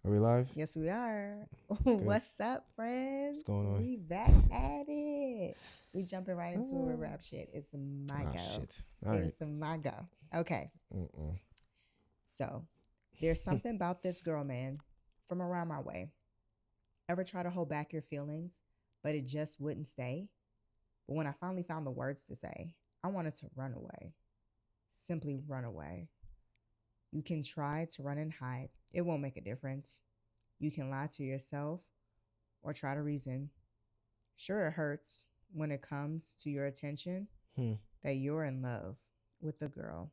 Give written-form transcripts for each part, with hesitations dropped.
Are we live? Yes, we are. Good. What's up, friends? What's going on? We back at it. We jumping right into a rap shit. It's my go. Shit. All right. It's my go. Okay. Mm-mm. So there's something about this girl, man, from around my way. Ever try to hold back your feelings, but it just wouldn't stay? But when I finally found the words to say, I wanted to run away. Simply run away. You can try to run and hide. It won't make a difference. You can lie to yourself or try to reason. Sure, it hurts when it comes to your attention that you're in love with the girl.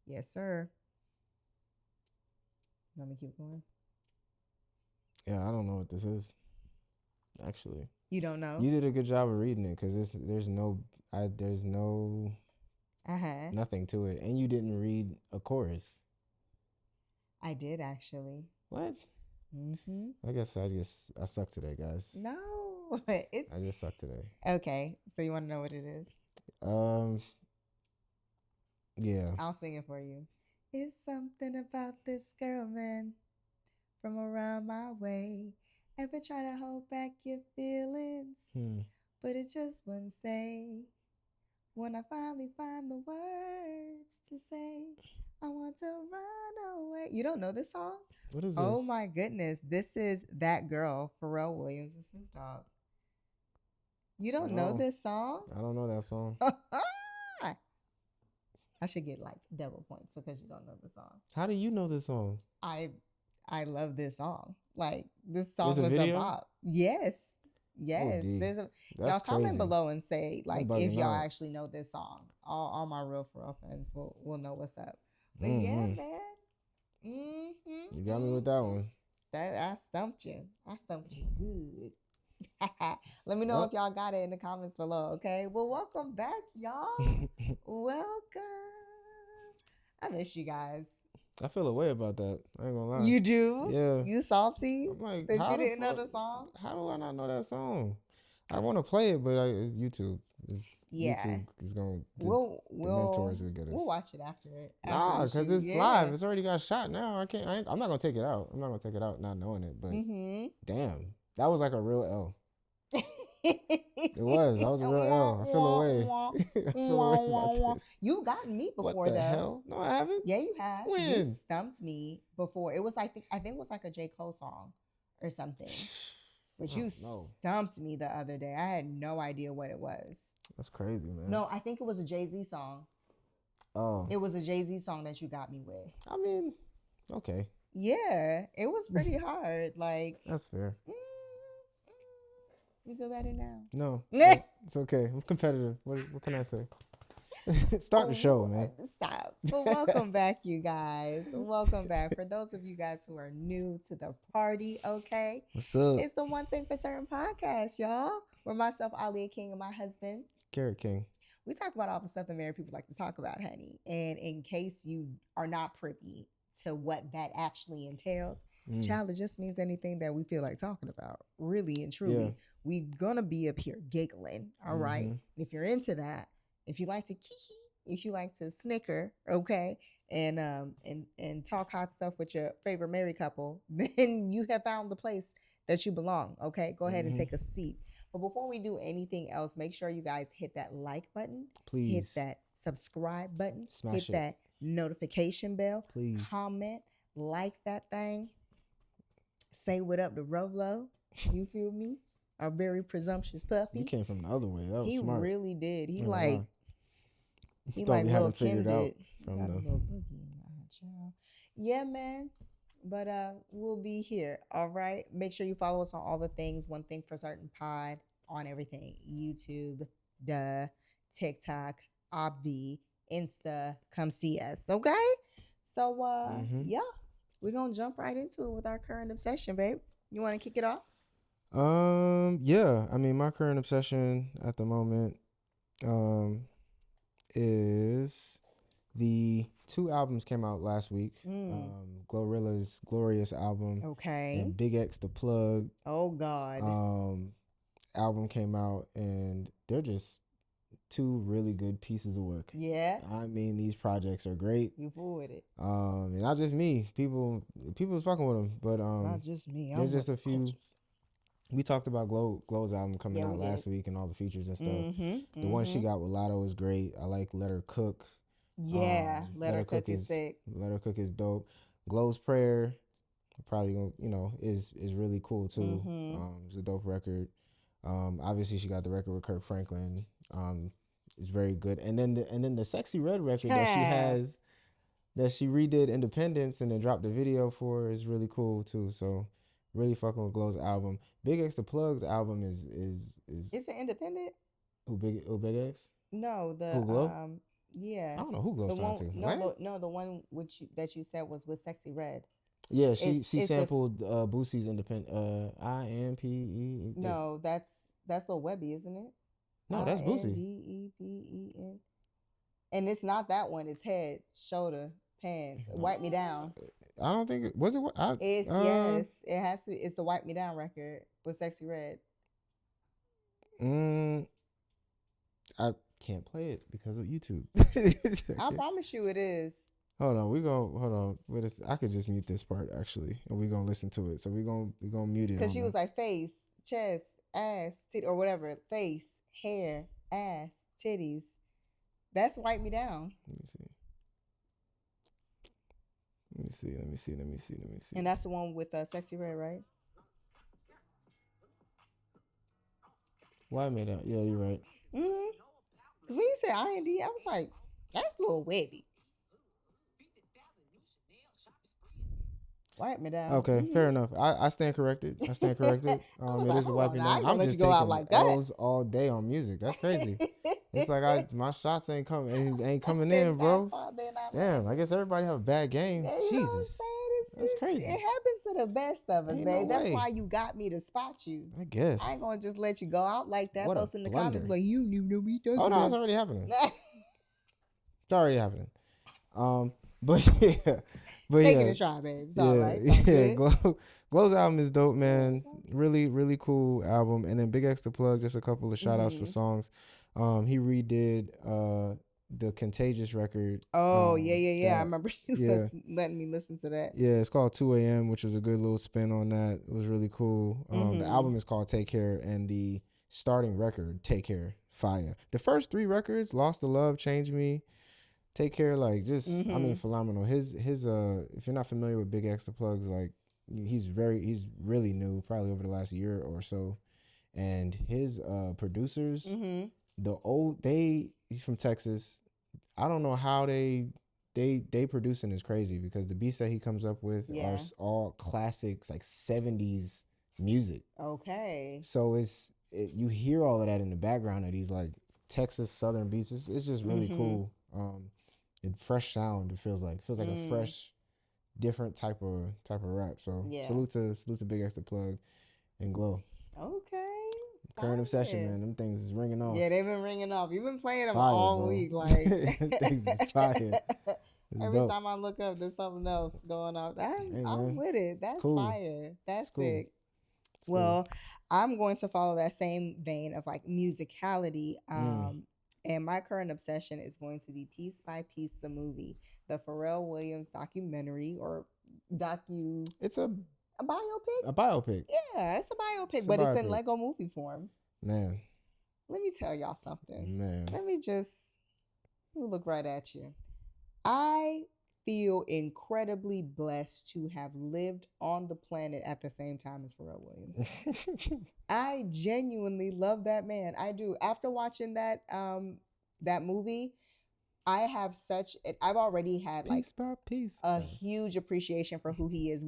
Yes, sir. Let me keep going. Yeah, I don't know what this is. Actually, You don't know? you did a good job of reading it because there's no nothing to it, and you didn't read a chorus. I did actually. What? Mm-hmm. I guess I suck today, guys. No, it's I just suck today. okay. So you want to know what it is? Yeah. I'll sing it for you. It's something about this girl, man, from around my way. Ever try to hold back your feelings, but it just wouldn't say. When I finally find the words to say, I want to run away. You don't know this song? What is this? Oh my goodness. This is That Girl, Pharrell Williams and Snoop Dogg. You don't know this song? I don't know that song. I should get like double points because you don't know the song. How do you know this song? I love this song. Like this song There's a was video? a bop. Yes. Yes. Oh, There's a That's y'all comment crazy. below and say like bugging if y'all out. actually know this song. All my real Pharrell fans will know what's up. But Mhm. yeah, man. Mm-hmm. You got me with that one. I stumped you. I stumped you good. Let me know if y'all got it in the comments below, okay? Well, welcome back, y'all. Welcome. I miss you guys. I feel a way about that. I ain't gonna lie. You do? Yeah. You salty? I'm like, Because how you the didn't know fuck- the song? How do I not know that song? I want to play it, but it's YouTube. YouTube is going. The mentors will get us. We'll watch it after it. Nah, because it's live. It's already got shot now. I'm not gonna take it out. I'm not gonna take it out not knowing it. But damn, that was like a real L. It was. That was a real L. I feel away. I feel away about this. You've gotten me before, What the though. hell? No, I haven't. Yeah, you have. When? You stumped me before. It was like I think it was like a J. Cole song or something. But you stumped me the other day. I had no idea what it was. That's crazy, man. No, I think it was a Jay-Z song. Oh. It was a Jay-Z song that you got me with. I mean, okay. Yeah, it was pretty hard. Like that's fair. You feel better now? No, it's okay. I'm competitive. What can I say? Start the show, man. Stop. But welcome back, you guys. Welcome back. For those of you guys who are new to the party, okay? What's up? It's the One Thing for Certain podcast, y'all. Where myself, Alia King, and my husband, Carrot King. We talk about all the stuff that married people like to talk about, honey. And in case you are not privy to what that actually entails, child, it just means anything that we feel like talking about. Really and truly. Yeah. We gonna be up here giggling, all right? And if you're into that, if you like to kiki, if you like to snicker, okay, and talk hot stuff with your favorite married couple, then you have found the place that you belong, okay? Go ahead and take a seat. But before we do anything else, make sure you guys hit that like button. Please. Hit that subscribe button. Smash hit that notification bell. Please. Comment. Like that thing. Say what up to Rolo. You feel me? Our very presumptuous puppy. You came from the other way. That was he smart. He really did. He like Lil Kim did. From the... Yeah, man. But we'll be here. All right. Make sure you follow us on all the things. One Thing for Certain Pod on everything. YouTube, TikTok, Obvi, Insta. Come see us. Okay. So yeah, we're gonna jump right into it with our current obsession, babe. You want to kick it off? Yeah. I mean, my current obsession at the moment is the 2 albums came out last week. Glorilla's Glorious album. Okay. And Big X The Plug. Oh God. Album came out and they're just two really good pieces of work. Yeah. I mean, these projects are great. You fool with it. And not just me. People was fucking with them, but It's not just me. there's just a few. We talked about Glow's album coming out last week and all the features and stuff. Mm-hmm, the one she got with Lotto is great. I like Let Her Cook. Yeah, Let Her Cook is sick. Let Her Cook is dope. Glow's Prayer, probably gonna, is really cool too. It's a dope record. Obviously she got the record with Kirk Franklin. It's very good. And then the Sexy Red record that she has, that she redid Independence and then dropped the video for, is really cool too. So really fucking with Glow's album. Big X the Plug's album is it independent? Who Big X? No, Who, Glow? Yeah. I don't know who Glow signed to. No, the one that you said was with Sexy Red. Yeah, she sampled Boosie's Independent IMPE. No, that's Lil Webby, isn't it? No, that's Boosie. INDEPEN. And it's not that one. It's Head, Shoulder, Pants. Wipe Me Down. I don't think was it. Yes, it has to. It's the Wipe Me Down record with Sexy Red. I can't play it because of YouTube. I promise you, it is. Hold on. I could just mute this part actually, and we're gonna listen to it. So we're gonna mute it because she was like face, chest, ass, titty, or whatever. Face, hair, ass, titties. That's Wipe Me Down. Let me see. And that's the one with Sexy Red, right? Why made that? Yeah, you're right. Mm-hmm. Because when you said IND, I was like, that's Lil Webby. Wipe Me Down. Okay, fair enough. I stand corrected. It is a Wipe Me Down. I'm just taking like L's all day on music. That's crazy. It's like my shots ain't coming in, bro. Damn, I guess everybody have a bad game. Jesus. That's crazy. It happens to the best of us, babe. That's why you got me to spot you. I guess. I ain't gonna just let you go out like that. Post in the comments, but you knew me. Oh no, it's already happening. It's already happening. But taking a shot, babe. It's all right. Glow's album is dope, man. Really, really cool album. And then Big X the Plug, just a couple of shout outs for songs. He redid the Contagious record. Oh, yeah. I remember you letting me listen to that. Yeah, it's called 2 a.m., which was a good little spin on that. It was really cool. The album is called Take Care, and the starting record, Take Care, fire. The first three records, Lost the Love, Change Me, Take Care, like just, I mean, phenomenal. His if you're not familiar with Big X the Plug's, like, he's really new, probably over the last year or so. And his producers, he's from Texas. I don't know how they producing is crazy, because the beats that he comes up with are all classics, like 70s music. Okay. So you hear all of that in the background of these like Texas Southern beats. It's just really cool. And fresh sound. It feels like a fresh, different type of rap. So salute to Big X the Plug and Glow. Okay. Current Obsession, man. Them things is ringing off. Yeah, they've been ringing off. You've been playing them all week. Like, things is fire. Every time I look up, there's something else going on. I'm with it. That's cool. Fire. That's sick. Well, cool. I'm going to follow that same vein of like musicality. And my current obsession is going to be Piece by Piece, the movie, the Pharrell Williams documentary It's a biopic? A biopic. Yeah, it's a biopic, but it's in Lego movie form. Man. Let me tell y'all something. Man. Let me look right at you. I feel incredibly blessed to have lived on the planet at the same time as Pharrell Williams. I genuinely love that man. I do. After watching that movie, I've already had like piece by piece a huge appreciation for who he is.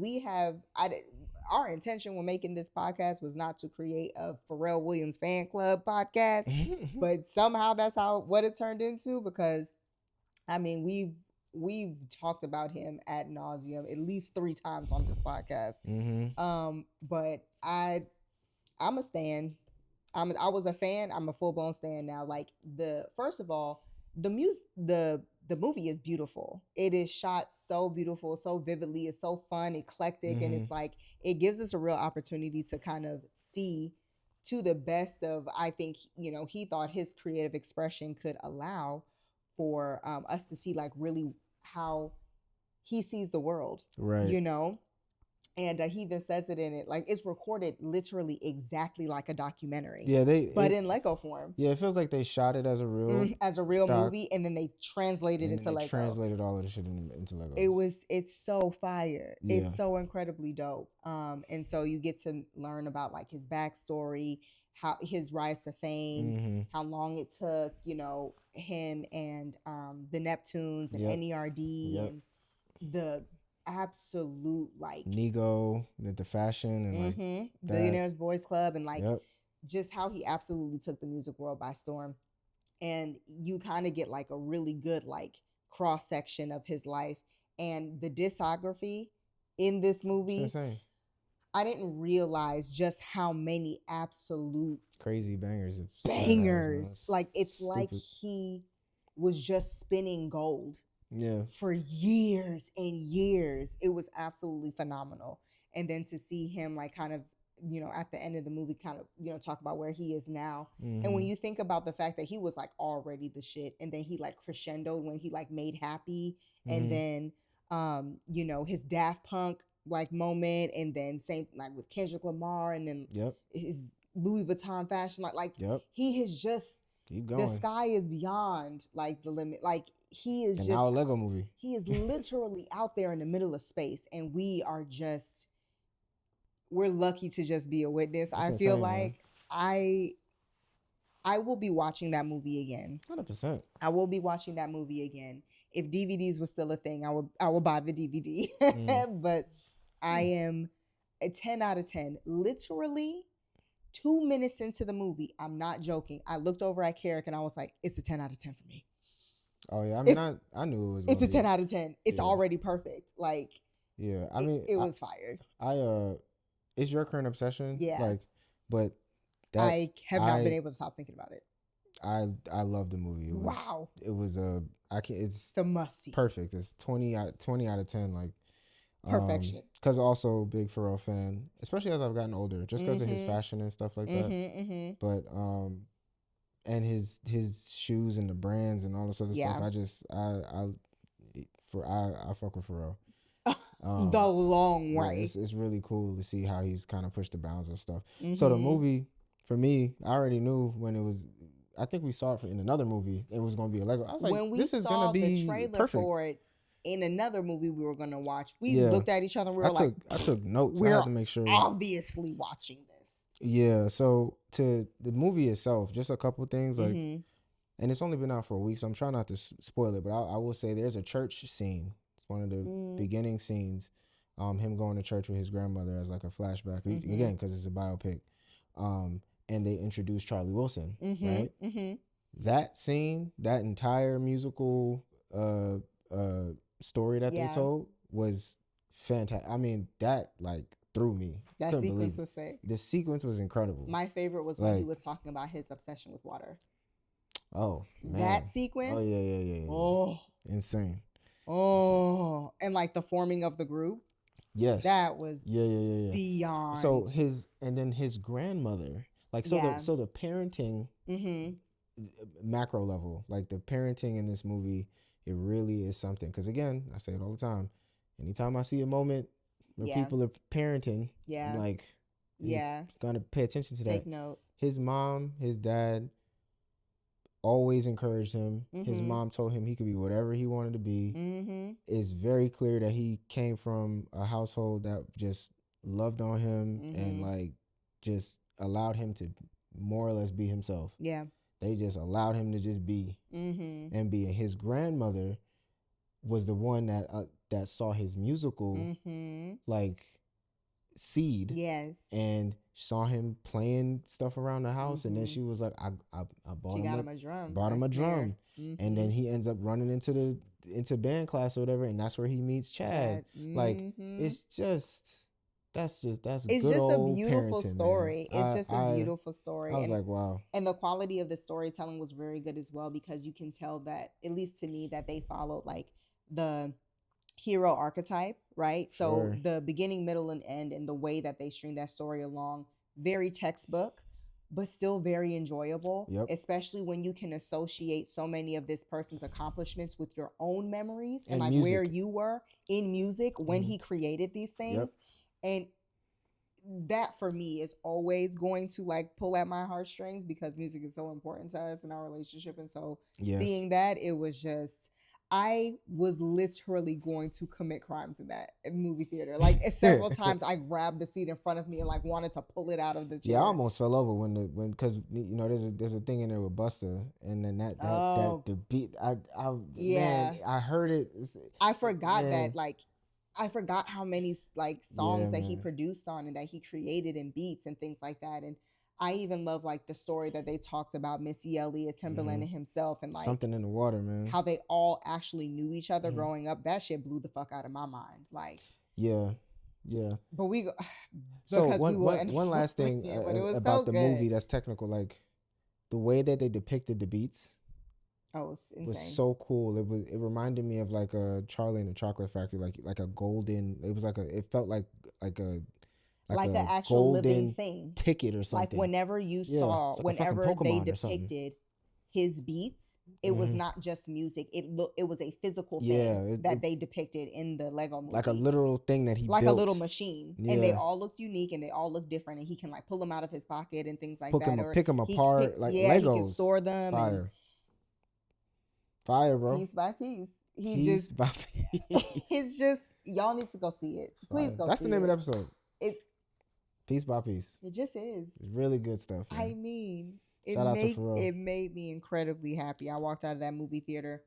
Our intention when making this podcast was not to create a Pharrell Williams fan club podcast, but somehow that's what it turned into, because I mean, we've talked about him ad nauseum at least 3 times on this podcast. But I'm a stan. I was a fan. I'm a full blown stan now. Like, first of all, the movie is beautiful. It is shot so beautiful, so vividly. It's so fun, eclectic, and it's like it gives us a real opportunity to kind of see to the best of, I think, he thought his creative expression could allow for us to see like really how he sees the world, Right. And he even says it in it, like it's recorded literally exactly like a documentary. Yeah, but in Lego form. Yeah, it feels like they shot it as a real movie, and then they translated it to Lego. Translated all of the shit into Lego. It's so fire. Yeah. It's so incredibly dope. And so you get to learn about like his backstory, how his rise to fame, how long it took, him and the Neptunes and NERD and the absolute like Nigo, the fashion and like Billionaires Boys Club, and like just how he absolutely took the music world by storm. And you kind of get like a really good like cross section of his life, and the discography in this movie. It's insane. I didn't realize just how many absolute crazy bangers. Like it's stupid. Like he was just spinning gold. Yeah. For years and years. It was absolutely phenomenal. And then to see him like kind of, at the end of the movie kind of, talk about where he is now. And when you think about the fact that he was like already the shit, and then he like crescendoed when he like made Happy, and then his Daft Punk like moment, and then same like with Kendrick Lamar, and then his Louis Vuitton fashion, like he has just keep going. The sky is beyond like the limit. Like he is just now a Lego movie. He is literally out there in the middle of space, and we're lucky to just be a witness. That's I feel insane, like man. I will be watching that movie again. 100%. I will be watching that movie again. If DVDs was still a thing, I will buy the DVD. But I am a 10 out of 10. Literally 2 minutes into the movie, I'm not joking, I looked over at Carrick and I was like, it's a 10 out of 10 for me. Oh yeah, I mean, I knew it was. It's a 10 out of 10. It's already perfect. Like, yeah, I mean, it was fired. It's your current obsession. Yeah, like, but I have not been able to stop thinking about it. I love the movie. It was it's a must-see. Perfect. It's 20 out of 10. Like perfection. Because also big Pharrell fan, especially as I've gotten older, just because of his fashion and stuff like that. But and his shoes and the brands and all this other stuff. I fuck with Pharrell. The long way. It's really cool to see how he's kind of pushed the bounds of stuff. So the movie, for me, I already knew when it was. I think we saw it in another movie. It was going to be a Lego. I was like, when we this is going to be the trailer perfect. For it in another movie we were going to watch, we looked at each other and we were I took notes. We're I had to make sure. Obviously watching this. Yeah. So to the movie itself, just a couple things like, and it's only been out for a week, so I'm trying not to spoil it, but I will say there's a church scene. It's one of the beginning scenes. Him going to church with his grandmother as like a flashback again because it's a biopic. And they introduced Charlie Wilson, right? That scene, that entire musical story that they told was fantastic. I mean, that like threw me. That sequence was sick. The sequence was incredible. My favorite was when he was talking about his obsession with water. Oh, man. That sequence? Oh, yeah. Oh. Insane. Oh. And like the forming of the group? Yes. That was beyond. So his grandmother, like the parenting macro level, like the parenting in this movie, it really is something. Because again, I say it all the time. Anytime I see a moment where people are parenting, I'm like, gonna pay attention to that. Take note. His mom, his dad always encouraged him. His mom told him he could be whatever he wanted to be. It's very clear that he came from a household that just loved on him and like just allowed him to more or less be himself. Yeah. They just allowed him to just be and be. And his grandmother was the one that saw his musical like seed. Yes. And saw him playing stuff around the house, and then she was like, I bought him a drum. Bought him a drum. And then he ends up running into band class or whatever, and that's where he meets Chad. Like it's just that's good just a beautiful story. Man. It's just a beautiful story. I was like, wow. And the quality of the storytelling was very good as well, because you can tell that, at least to me, that they followed like the hero archetype, right? So the beginning, middle, and end, and the way that they string that story along, very textbook, but still very enjoyable. Yep. Especially when you can associate so many of this person's accomplishments with your own memories and And like music. where you were in music when he created these things. And that for me is always going to like pull at my heartstrings because music is so important to us in our relationship. And so seeing that, it was just, I was literally going to commit crimes in that movie theater. Like several times I grabbed the seat in front of me and like wanted to pull it out of the chair. Yeah, I almost fell over when because you know there's a thing in there with Busta, and then that the beat man, I heard it. I forgot that like I forgot how many like songs that he produced on and that he created and beats and things like that. And I even love like the story that they talked about Missy Elliott, Timberland, and himself, and like Something in the Water, man. How they all actually knew each other growing up. That shit blew the fuck out of my mind. Like yeah. But we go so one last thing about the movie that's technical, like the way that they depicted the beats. Oh, it's insane. Was so cool. It reminded me of like a Charlie and the Chocolate Factory, like a golden. It was like it felt like an actual living thing ticket or something. Like whenever you saw, whenever they depicted his beats, it was not just music. It was a physical thing that they depicted in the Lego movie, like a literal thing that he like built. a little machine, and they all looked unique and they all looked different. And he can like pull them out of his pocket and things like that, or pick them apart, like Legos. He can store them. Fire, bro. Piece by piece. It's just, y'all need to go see it. Please go see it. That's the name of the episode. Piece by piece. It just is. It's really good stuff. Man. I mean, it made me incredibly happy. I walked out of that movie theater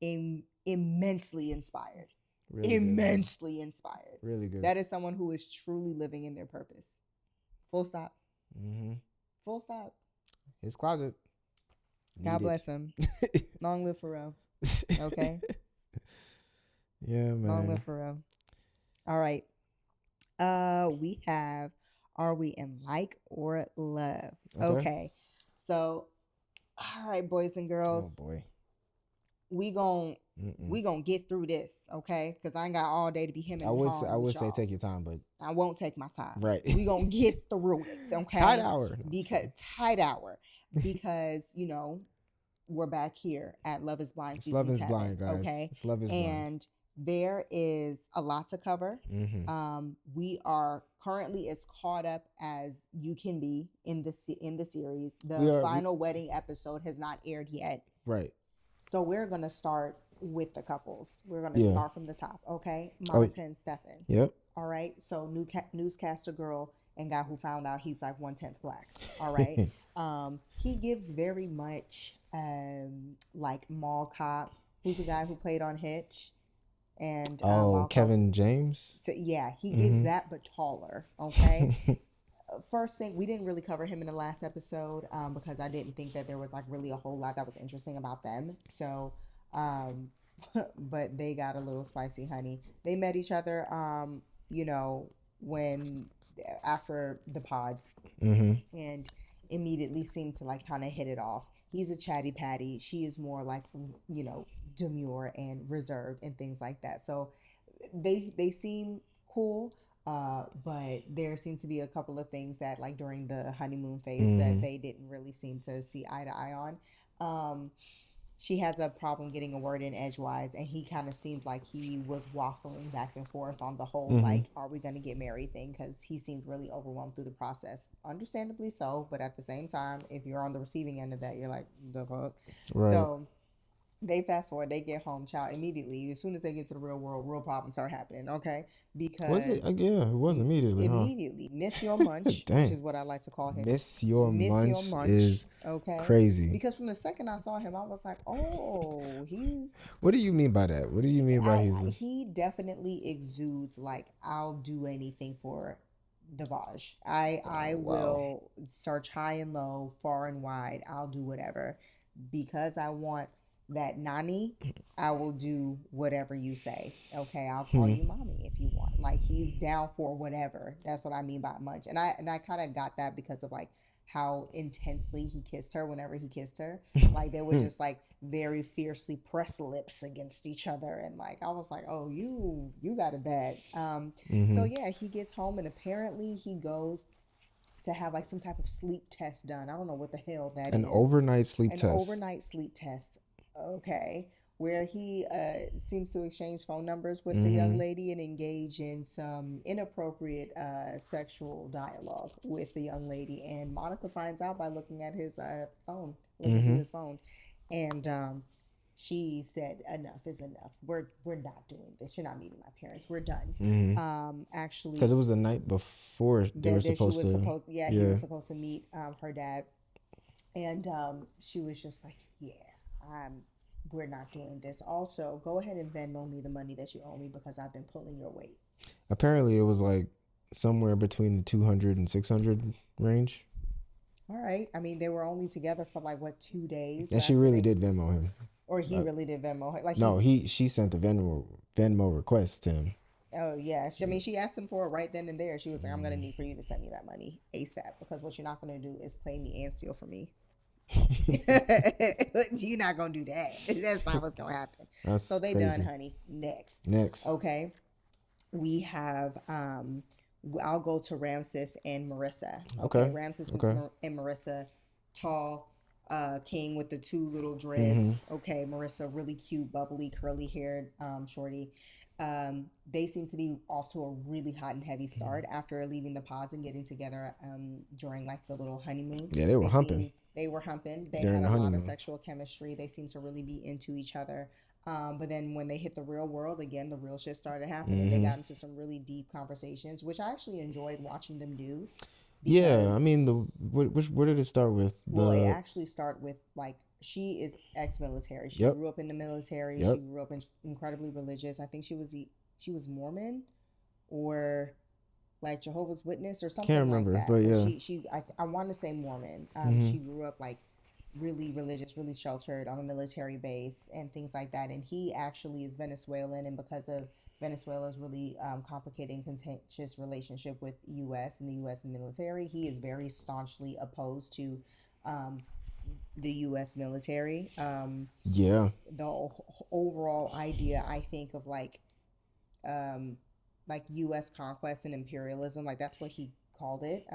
immensely inspired. Really immensely inspired. Really good. That is someone who is truly living in their purpose. Full stop. Full stop. His closet. God bless him. Long live Pharrell. Okay? Yeah, man. Long live Pharrell. All right. We have Are We in Like or Love? Okay. So, all right, boys and girls. Oh boy. We gon' get through this, okay? Because I ain't got all day to be him and I would say take your time, but I won't take my time. Right. We gonna get through it, okay? Tight hour. Because you know we're back here at Love Is Blind. Love Is Blind, guys. Okay. It's Love Is Blind. And there is a lot to cover. We are currently as caught up as you can be in the series. The final wedding episode has not aired yet. Right. So we're gonna start with the couples. We're gonna start from the top. Okay, Monica and Stefan. Yep. All right. So newscaster girl and guy who found out he's like 1/10 black. All right. He gives very much like Mall Cop. Who's the guy who played on Hitch? And Kevin James. So yeah, he gives that, but taller. Okay. First thing, we didn't really cover him in the last episode because I didn't think that there was like really a whole lot that was interesting about them. So, but they got a little spicy, honey. They met each other, after the pods, and immediately seemed to like kind of hit it off. He's a chatty patty. She is more like, demure and reserved and things like that. So they seem cool. But there seemed to be a couple of things that like during the honeymoon phase that they didn't really seem to see eye to eye on. She has a problem getting a word in edgewise, and he kind of seemed like he was waffling back and forth on the whole like, are we going to get married thing, because he seemed really overwhelmed through the process. Understandably so, but at the same time, if you're on the receiving end of that, you're like, the fuck? Right. So they fast forward, they get home, child, immediately. As soon as they get to the real world, real problems start happening, okay? Because was it? Yeah, it was immediately. Immediately. Miss Your Munch, which is what I like to call him. Miss Your Munch is okay. Crazy. Because from the second I saw him, I was like, oh, he's... What do you mean by that? What do you mean by he definitely exudes like, I'll do anything for Davaj. I will search high and low, far and wide. I'll do whatever. Because I want that Nani, I will do whatever you say. Okay, I'll call you mommy if you want. Like, he's down for whatever. That's what I mean by Munch. And I kind of got that because of like how intensely he kissed her whenever he kissed her. Like, they were just like very fiercely pressed lips against each other, and like I was like, oh, you got it bad. So yeah, he gets home and apparently he goes to have like some type of sleep test done. I don't know what the hell that An is. overnight sleep An test. overnight sleep test. Okay. Where he seems to exchange phone numbers with the young lady and engage in some inappropriate sexual dialogue with the young lady. And Monica finds out by looking at his phone, looking through his phone. And she said, "Enough is enough. We're not doing this. You're not meeting my parents. We're done." Actually, because it was the night before they were supposed to. He was supposed to meet her dad, and she was just like, "Yeah, we're not doing this. Also, go ahead and Venmo me the money that you owe me because I've been pulling your weight." Apparently, it was like somewhere between the 200 and 600 range. All right. I mean, they were only together for like 2 days. And she really did Venmo him. Or he really did Venmo her. Like no, she sent the Venmo request to him. Oh yeah. She asked him for it right then and there. She was like, "I'm gonna need for you to send me that money ASAP because what you're not gonna do is play me and steal from me." You're not gonna do that. That's not what's gonna happen. So they crazy. Done, honey. Next. Okay. We have I'll go to Ramses and Marissa. Okay. Ramses and Marissa, tall, king with the 2 little dreads. Okay. Marissa, really cute, bubbly, curly haired, shorty. They seem to be off to a really hot and heavy start after leaving the pods and getting together during like the little honeymoon. Yeah, they were humping. They had a lot of sexual chemistry. They seemed to really be into each other. But then when they hit the real world, again, the real shit started happening. They got into some really deep conversations, which I actually enjoyed watching them do. Yeah, I mean, where did it start with? Well, it actually started with like, she is ex-military. She grew up in the military. She grew up incredibly religious. I think she was Mormon or like Jehovah's Witness or something. Can't remember, like that. But yeah, I want to say Mormon. She grew up like really religious, really sheltered on a military base and things like that. And he actually is Venezuelan, and because of Venezuela's really complicated and contentious relationship with U.S. and the U.S. military, he is very staunchly opposed to the U.S. military. The overall idea, I think, of like U.S. conquest and imperialism, like that's what he called it.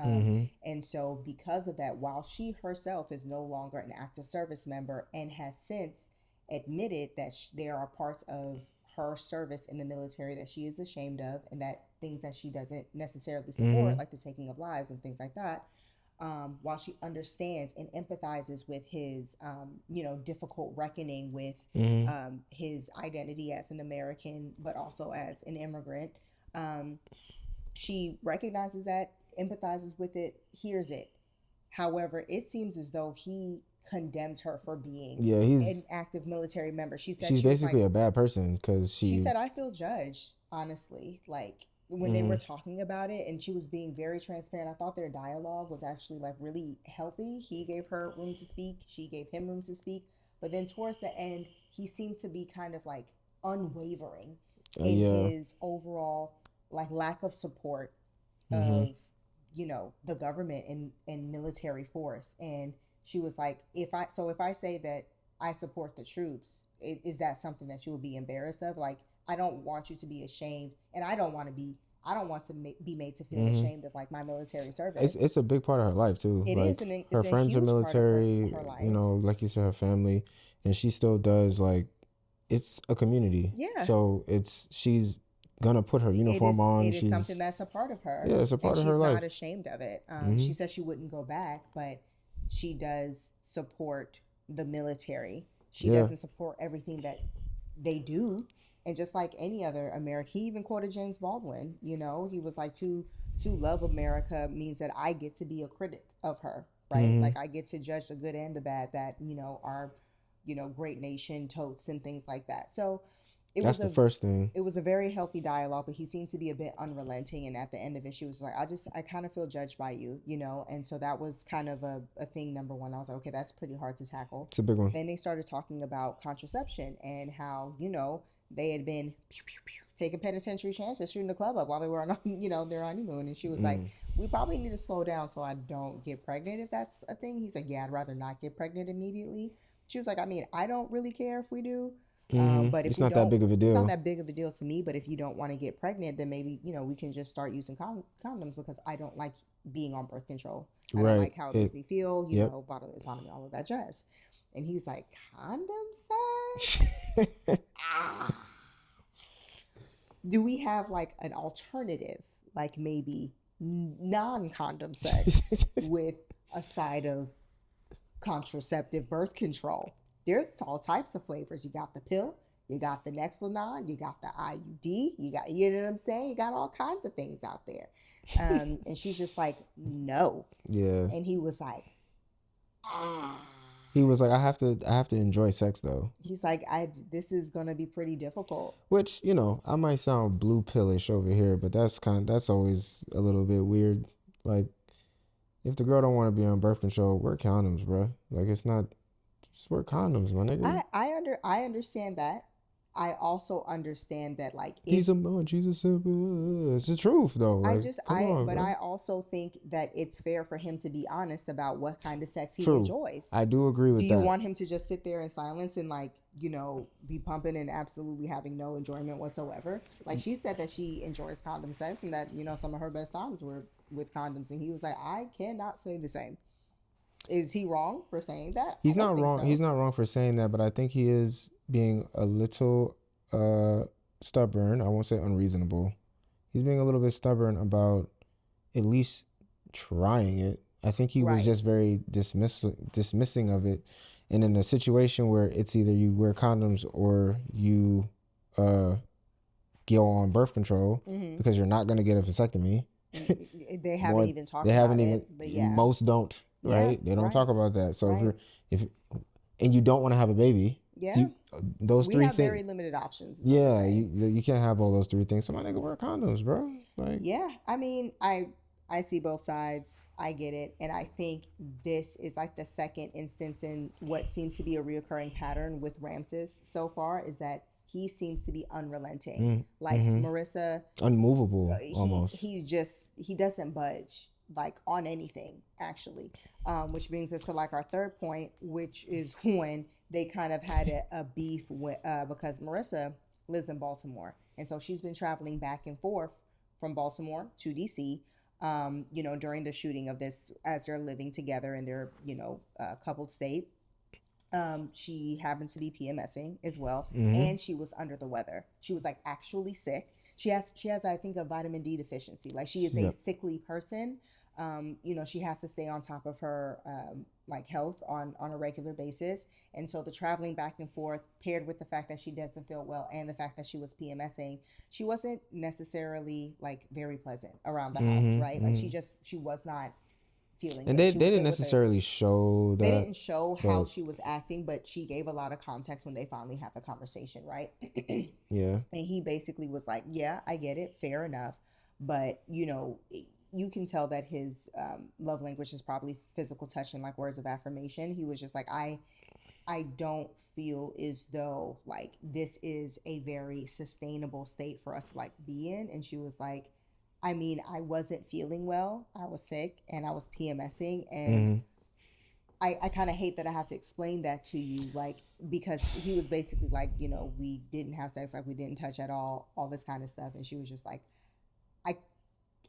And so because of that, while she herself is no longer an active service member and has since admitted that there are parts of her service in the military that she is ashamed of, and that things that she doesn't necessarily support, like the taking of lives and things like that, while she understands and empathizes with his, difficult reckoning with his identity as an American, but also as an immigrant, she recognizes that, empathizes with it, hears it. However, it seems as though he condemns her for being an active military member. She said she's basically a bad person because she said, "I feel judged, honestly." Like when they were talking about it, and she was being very transparent. I thought their dialogue was actually like really healthy. He gave her room to speak. She gave him room to speak. But then towards the end, he seemed to be kind of like unwavering in his overall like lack of support of, the government and military force. And she was like, if I say that I support the troops, is that something that you would be embarrassed of? Like, I don't want you to be ashamed, and I don't want to be made to feel ashamed of like my military service. It's a big part of her life too. It like, is her friends are military, like you said, her family, and she still does like, it's a community. Yeah. So she's gonna put her uniform on. It is something that's a part of her. Yeah, it's a part of her life. She's not ashamed of it. She said she wouldn't go back, but she does support the military. She doesn't support everything that they do. And just like any other American, he even quoted James Baldwin. He was like, to love America means that I get to be a critic of her, right? Like I get to judge the good and the bad that, our, great nation totes and things like that. So that's the first thing. It was a very healthy dialogue, but he seemed to be a bit unrelenting. And at the end of it, she was like, I kind of feel judged by you, And so that was kind of a thing, number one. I was like, okay, that's pretty hard to tackle. It's a big one. Then they started talking about contraception and how, they had been taking penitentiary chances, shooting the club up while they were on, their honeymoon. And she was like, we probably need to slow down so I don't get pregnant if that's a thing. He's like, yeah, I'd rather not get pregnant immediately. She was like, I mean, I don't really care if we do. But if It's we not that don't, big of a it's not deal. that big of a deal to me. But if you don't want to get pregnant, then maybe, we can just start using condoms, because I don't like being on birth control. I don't Right. like how it makes me feel, Yep. bodily autonomy, all of that jazz. And he's like, condom sex? Ah. Do we have like an alternative, like maybe non-condom sex with a side of contraceptive birth control? There's all types of flavors. You got the pill, you got the Nexplanon, you got the IUD, you got, you know what I'm saying? You got all kinds of things out there. And she's just like, no. Yeah. And he was like, ah. He was like, I have to enjoy sex though. He's like, this is gonna be pretty difficult. Which, I might sound blue pillish over here, but that's always a little bit weird. Like, if the girl don't want to be on birth control, wear condoms, bro. Like, it's not, just wear condoms, my nigga. I understand that. I also understand that, like, Jesus, it's the truth though. Like, I also think that it's fair for him to be honest about what kind of sex he True. enjoys. I do agree with that. Do you want him to just sit there in silence and, like, be pumping and absolutely having no enjoyment whatsoever? Like, she said that she enjoys condom sex and that, some of her best times were with condoms, and he was like, I cannot say the same. Is he wrong for saying that? He's not wrong. So. He's not wrong for saying that, but I think he is being a little stubborn. I won't say unreasonable. He's being a little bit stubborn about at least trying it. I think he was just very dismissing of it. And in a situation where it's either you wear condoms or you go on birth control because you're not going to get a vasectomy. They haven't even talked about it. But yeah. Most don't. Right? They don't talk about that. So if you don't want to have a baby, those three things. We have very limited options. Yeah, you can't have all those three things. So my nigga, wear condoms, bro. Like, yeah, I mean, I see both sides. I get it, and I think this is like the second instance in what seems to be a reoccurring pattern with Ramses so far, is that he seems to be unrelenting. Like Marissa, unmovable almost. He doesn't budge, like, on anything, actually, which brings us to, like, our third point, which is when they kind of had a beef with, because Marissa lives in Baltimore, and so she's been traveling back and forth from Baltimore to DC, during the shooting of this, as they're living together in their, coupled state. She happens to be PMSing as well, and she was under the weather. She was, like, actually sick. She has, I think, a vitamin D deficiency. Like, she is a sickly person. She has to stay on top of her, health on a regular basis. And so the traveling back and forth, paired with the fact that she doesn't feel well and the fact that she was PMSing, she wasn't necessarily, like, very pleasant around the house, right? Like, she was not feeling and they didn't necessarily show that. They didn't show how she was acting, but she gave a lot of context when they finally had the conversation, right? Yeah. And he basically was like, yeah, I get it, fair enough, but you can tell that his love language is probably physical touch and, like, words of affirmation. He was just like, I don't feel as though, like, this is a very sustainable state for us to, like, be in. And she was like, I mean, I wasn't feeling well. I was sick and I was PMSing. And I kind of hate that I have to explain that to you, like, because he was basically like, we didn't have sex, like, we didn't touch at all this kind of stuff. And she was just like,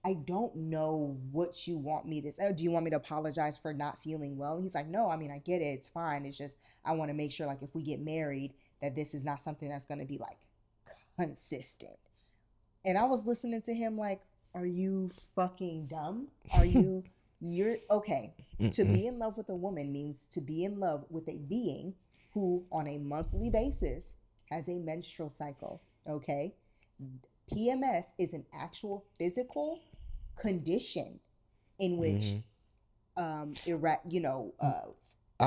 I don't know what you want me to say. Do you want me to apologize for not feeling well? And he's like, no, I mean, I get it. It's fine. It's just, I want to make sure, like, if we get married, that this is not something that's going to be, like, consistent. And I was listening to him like, are you fucking dumb? You're okay. To be in love with a woman means to be in love with a being who on a monthly basis has a menstrual cycle. Okay. PMS is an actual physical condition in which I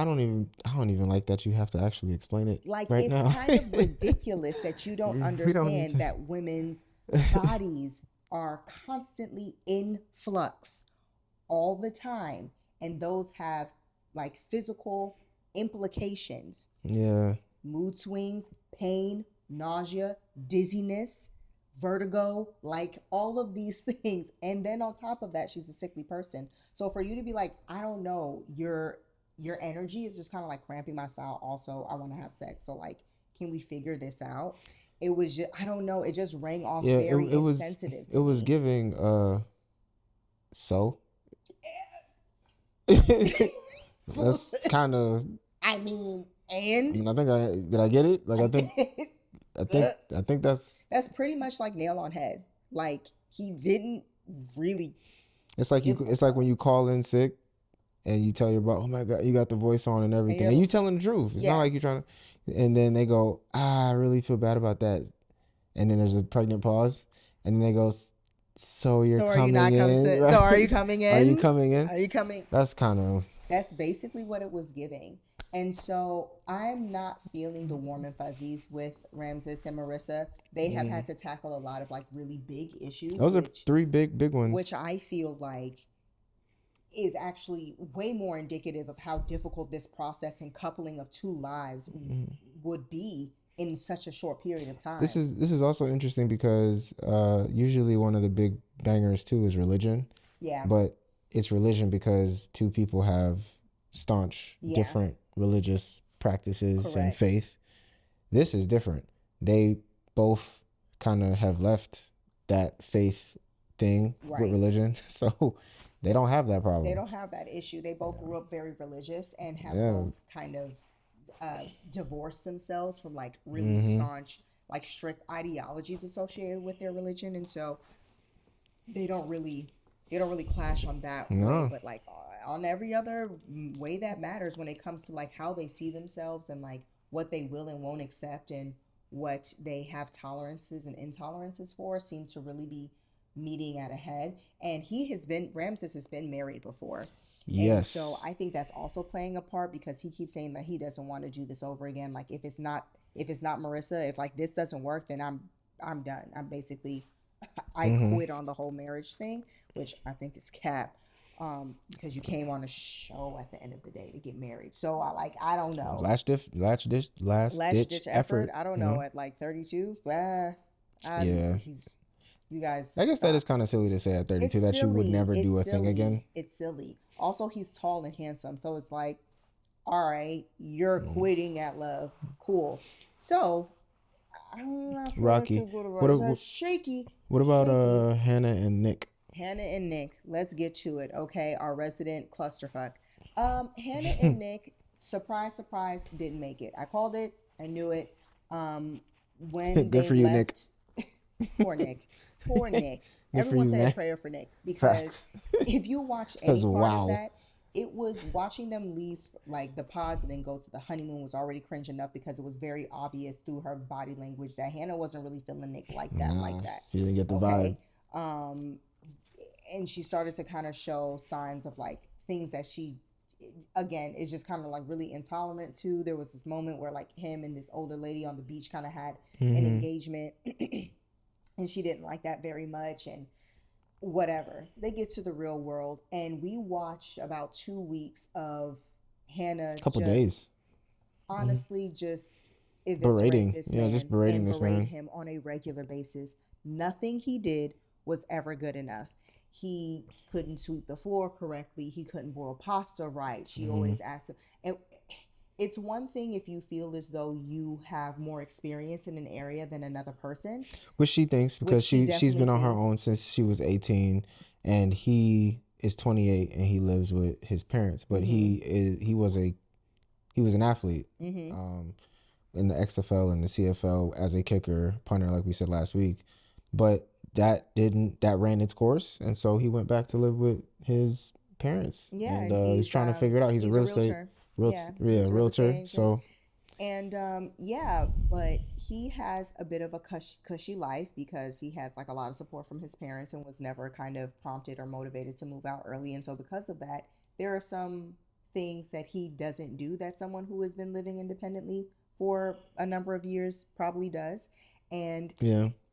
don't even like that you have to actually explain it. Like, right it's now. Kind of ridiculous that you don't understand that women's bodies are constantly in flux all the time, and those have, like, physical implications. Yeah. Mood swings, pain, nausea, dizziness, vertigo, like, all of these things. And then on top of that, she's a sickly person. So for you to be like, I don't know, your energy is just kind of like cramping my style. Also, I want to have sex. So, like, can we figure this out? It was just, I don't know, it just rang off Yeah, very it was insensitive it to was me. giving so that's kind of. I mean, and I think I get it. Like I think that's pretty much like nail on head. Like he didn't really it's like give a it's like fuck. when you call in sick and you tell your boss, oh my god, you got the voice on and everything, and you telling the truth. It's not Yeah. like you're trying to, and then they go, I really feel bad about that, and then there's a pregnant pause, and then they go, so you're So are you coming not coming in, to, right? so are you coming Are you in? coming in? Are you coming? That's kind of. That's basically what it was giving. And so I'm not feeling the warm and fuzzies with Ramses and Marissa. They have had to tackle a lot of like really big issues, Those are three big ones. which I feel like is actually way more indicative of how difficult this process and coupling of two lives would be in such a short period of time. This is also interesting because usually one of the big bangers too is religion. Yeah. But it's religion because two people have staunch different religious practices and faith. This is different. They both kind of have left that faith thing with religion, so they don't have that problem. They don't have that issue. They both grew up very religious and have both kind of divorced themselves from like really staunch, like strict ideologies associated with their religion, and so they don't really clash on that way. But like on every other way that matters when it comes to like how they see themselves and like what they will and won't accept and what they have tolerances and intolerances for seems to really be meeting at a head. And Ramses has been married before. Yes. And so I think that's also playing a part because he keeps saying that he doesn't want to do this over again. Like if it's not Marissa, if like this doesn't work, then I'm done. I'm basically I quit on the whole marriage thing, which I think is cap. Because you came on a show at the end of the day to get married. So I don't know. Last ditch effort. I don't know. At like 32, you guys. I guess that is kind of silly to say at 32 that you would never do a thing again. It's silly. Also, he's tall and handsome, so it's like, all right, you're quitting at love. Cool. So, I don't know. Rocky. Shaky. What about Hannah and Nick? Hannah and Nick. Let's get to it. Okay, our resident clusterfuck. Hannah and Nick, surprise, didn't make it. I called it. I knew it. When good for you, left, Nick. Poor Nick. Everyone say a prayer for Nick because if you watch any part of that, it was watching them leave like the pods and then go to the honeymoon was already cringe enough because it was very obvious through her body language that Hannah wasn't really feeling Nick like that. She didn't get the vibe. And she started to kind of show signs of like things that she, again, is just kind of like really intolerant to. There was this moment where like him and this older lady on the beach kind of had an engagement and she didn't like that very much and whatever. They get to the real world and we watch about 2 weeks of Hannah days. Honestly, just berating this man. Just berating this man. Him on a regular basis. Nothing he did was ever good enough. He couldn't sweep the floor correctly. He couldn't boil pasta right. She always asked him. And it's one thing if you feel as though you have more experience in an area than another person. Which she thinks because she's been on her own since she was 18 and he is 28 and he lives with his parents. But he was an athlete in the XFL and the CFL as a kicker, punter, like we said last week. But that ran its course, and so he went back to live with his parents. Yeah, and he's trying to figure it out. He's a real estate realtor. So, and but he has a bit of a cushy life because he has like a lot of support from his parents and was never kind of prompted or motivated to move out early. And so because of that, there are some things that he doesn't do that someone who has been living independently for a number of years probably does. And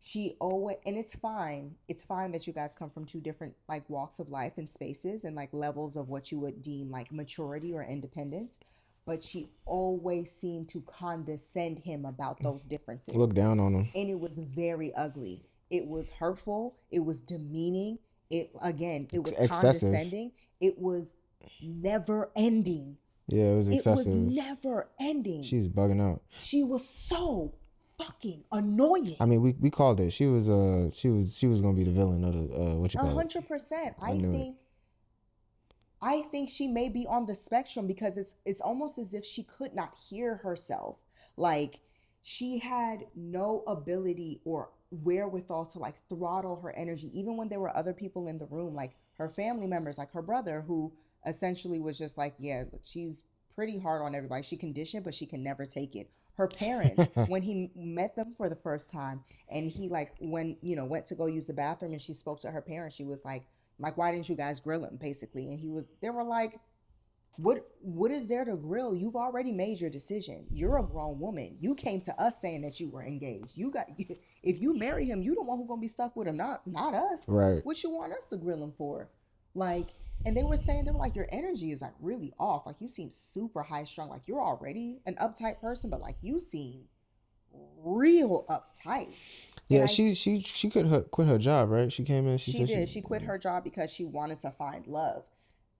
she always, and it's fine that you guys come from two different like walks of life and spaces and like levels of what you would deem like maturity or independence, but she always seemed to condescend him about those differences. Look down on him. And it was very ugly. It was hurtful. It was demeaning. It was excessive. condescending. It was never ending. Yeah, it was excessive. It was never ending. She's bugging out. She was so fucking annoying. I mean, we called it. She was gonna be the villain of the what you call it. 100%. I think she may be on the spectrum because it's almost as if she could not hear herself. Like she had no ability or wherewithal to like throttle her energy, even when there were other people in the room, like her family members, like her brother, who essentially was just like, yeah, she's pretty hard on everybody. She can dish it, but she can never take it. Her parents, when he met them for the first time, and he like when went to go use the bathroom, and she spoke to her parents, she was like, why didn't you guys grill him, basically? And they were like, what is there to grill? You've already made your decision. You're a grown woman. You came to us saying that you were engaged. If you marry him, you the one who's gonna be stuck with him, not us. Right. What you want us to grill him for? Like, and they were like, your energy is like really off. Like you seem super high strung. Like you're already an uptight person, but like you seem real uptight. Yeah, she quit her job, right? She came in. She quit her job because she wanted to find love.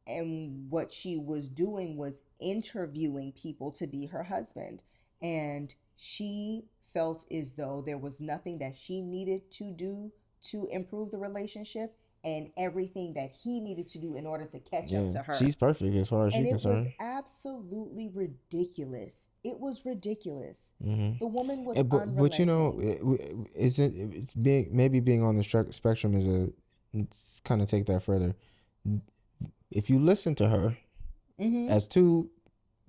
And what she was doing was interviewing people to be her husband. And she felt as though there was nothing that she needed to do to improve the relationship, and everything that he needed to do in order to catch up to her. She's perfect as far as she's concerned. And it was absolutely ridiculous. It was ridiculous. Mm-hmm. The woman was unrelenting. But being on the spectrum is kind of take that further. If you listen to her, mm-hmm. as two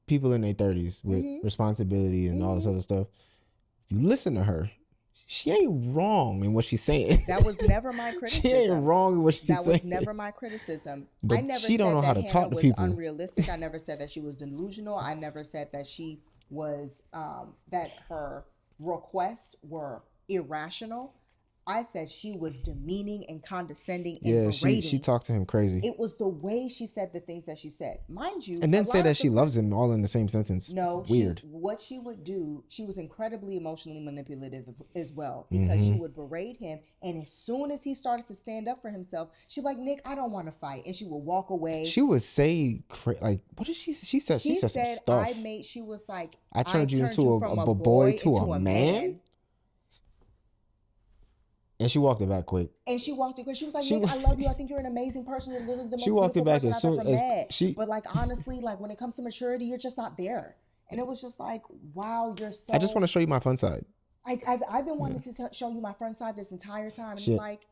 people in their 30s with mm-hmm. responsibility and mm-hmm. all this other stuff, if you listen to her, she ain't wrong in what she's saying. That was never my criticism. She ain't wrong in what she's saying. That was never my criticism. But I never she don't said know that how to Hannah talk to was people. Unrealistic. I never said that she was delusional. I never said that she was that her requests were irrational. I said she was demeaning and condescending and berating. She talked to him crazy. It was the way she said the things that she said. Mind you. And then say that she loves him all in the same sentence. No. Weird. What she would do, she was incredibly emotionally manipulative as well, because mm-hmm. she would berate him. And as soon as he started to stand up for himself, she'd be like, Nick, I don't want to fight. And she would walk away. She would say, like, what did she said? She said some stuff. She was like, I turned you from a boy to a man? And she walked it back quick. She was like, Nick, I love you. I think you're an amazing person. You're literally the most beautiful person I've ever met. But like, honestly, like when it comes to maturity, you're just not there. And it was just like, wow, you're so... I just want to show you my fun side. I've been wanting to show you my front side this entire time. And it's like,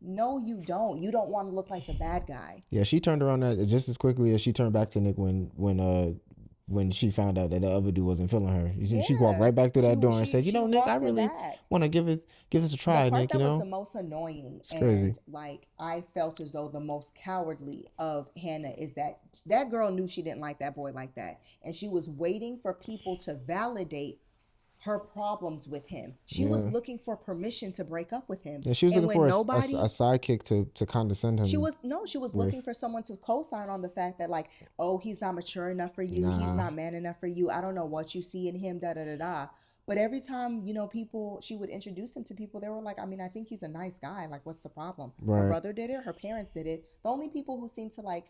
no, you don't. You don't want to look like the bad guy. Yeah, she turned around that just as quickly as she turned back to Nick when she found out that the other dude wasn't feeling her. She walked right back through that door and said, Nick, I really want to give this a try, Nick. That was the most annoying. It's crazy. Like, I felt as though the most cowardly of Hannah is that girl knew she didn't like that boy like that. And she was waiting for people to validate her problems with him. She was looking for permission to break up with him. Yeah, she was looking for a sidekick to condescend him. She was looking for someone to co-sign on the fact that like, oh, he's not mature enough for you. Nah. He's not man enough for you. I don't know what you see in him, da-da-da-da. But every time, she would introduce him to people, they were like, I mean, I think he's a nice guy. Like, what's the problem? Right. Her brother did it. Her parents did it. The only people who seem to like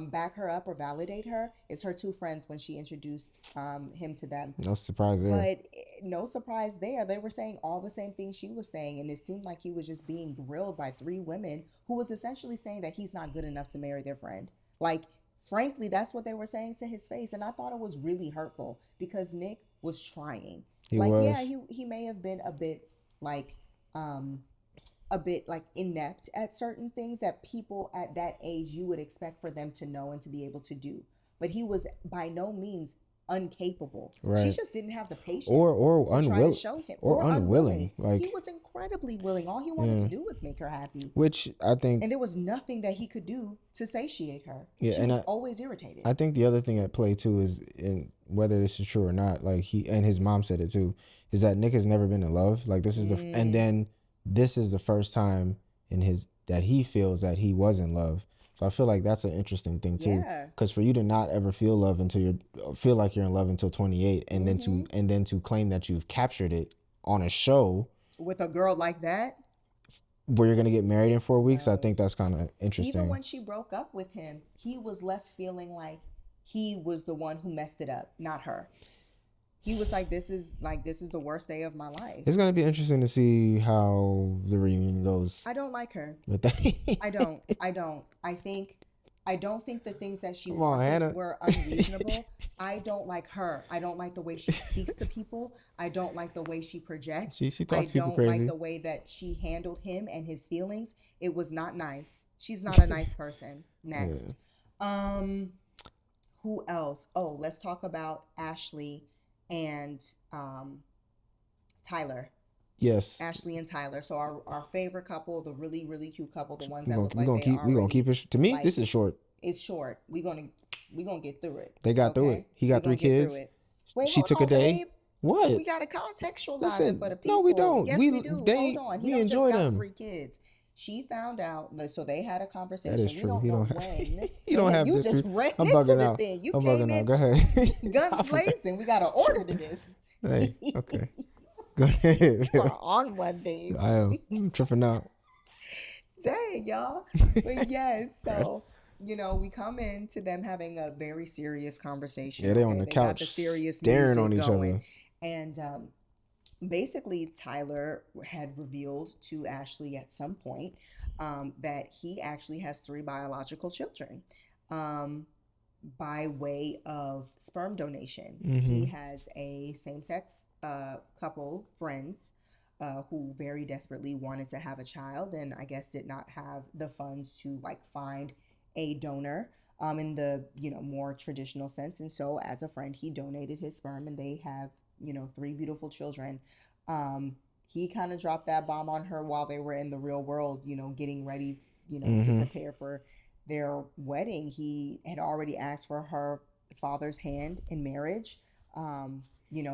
back her up or validate her is her two friends when she introduced him to them. No surprise there. But no surprise there. They were saying all the same things she was saying, and it seemed like he was just being grilled by three women who was essentially saying that he's not good enough to marry their friend. Like, frankly, that's what they were saying to his face, and I thought it was really hurtful because Nick was trying. He may have been a bit like inept at certain things that people at that age you would expect for them to know and to be able to do. But he was by no means incapable. Right. She just didn't have the patience or unwilling to show him. Or unwilling. Like, he was incredibly willing. All he wanted to do was make her happy. Which I think, and there was nothing that he could do to satiate her. Yeah, she was always irritated. I think the other thing at play too is, in whether this is true or not, like he and his mom said it too, is that Nick has never been in love. Like this is and then this is the first time that he feels that he was in love. So I feel like that's an interesting thing too, because for you to not ever feel love feel like you're in love until 28, and then to claim that you've captured it on a show with a girl like that, where you're gonna get married in 4 weeks, I think that's kind of interesting. Even when she broke up with him, he was left feeling like he was the one who messed it up, not her. He was like, this is the worst day of my life. It's gonna be interesting to see how the reunion goes. I don't like her. With that. I don't. I don't think the things that she wanted were unreasonable. I don't like her. I don't like the way she speaks to people. I don't like the way she projects. She talks people crazy. I don't like the way that she handled him and his feelings. It was not nice. She's not a nice person. Next. Yeah. Who else? Oh, let's talk about Ashley and Tyler. Yes. Ashley and Tyler. So our favorite couple, the really, really cute couple, the ones that look like we gonna keep it. To me, like, this is short. It's short. We gonna get through it. They got through it. He got 3 kids. Wait, she took a day. Babe. What? We gotta contextualize it for the people. No, we don't. Yes, we do. Hold on. He don't enjoy just them. got 3 kids. She found out, so they had a conversation. That is true. We don't know when. You don't have you this. just ran I'm into bugging the out. thing. You I'm came bugging in, out. Go ahead. guns blazing. We got to order to this. Hey, okay. Go ahead. You are on one, babe. I am. I'm tripping out. Dang, y'all. But yes, so, we come into them having a very serious conversation. Yeah, they're on the couch got the serious staring on each other. And basically, Tyler had revealed to Ashley at some point that he actually has 3 biological children by way of sperm donation. Mm-hmm. He has a same-sex couple friends who very desperately wanted to have a child and I guess did not have the funds to find a donor in the more traditional sense. And so as a friend, he donated his sperm and they have 3 beautiful children. He kind of dropped that bomb on her while they were in the real world, getting ready, to prepare for their wedding. He had already asked for her father's hand in marriage.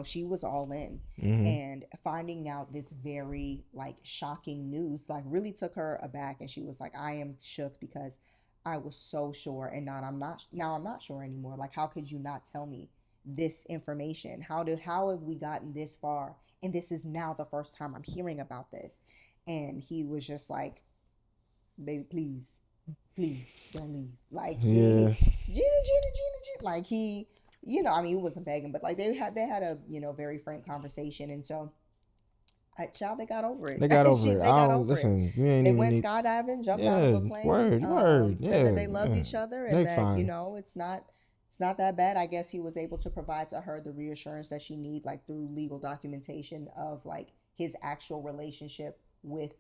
She was all in. Mm-hmm. And finding out this very shocking news really took her aback, and she was like, I am shook because I was so sure and I'm not sure anymore. How could you not tell me this information? How have we gotten this far? And this is now the first time I'm hearing about this. And he was just like, baby, please don't leave. Gina. He, he wasn't begging, but they had a, very frank conversation. And so child, they got over it. They got over it. Listen, they went skydiving, jumped out of a plane. Word. Said that they loved each other and that, fine. It's not that bad. I guess he was able to provide to her the reassurance that she need, through legal documentation of his actual relationship with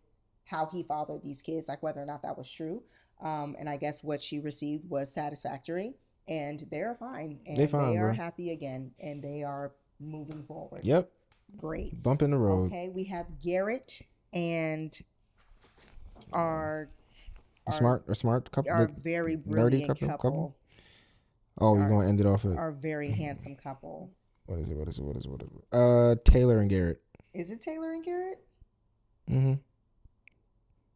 how he fathered these kids, whether or not that was true. And I guess what she received was satisfactory, and they're fine. And they are happy again, and they are moving forward. Yep. Great. Bump in the road. Okay, we have Garrett and our smart couple. Our very brilliant couple. Oh, you're going to end it off with our very handsome couple. What is it? Taylor and Garrett. Is it Taylor and Garrett? Mm-hmm.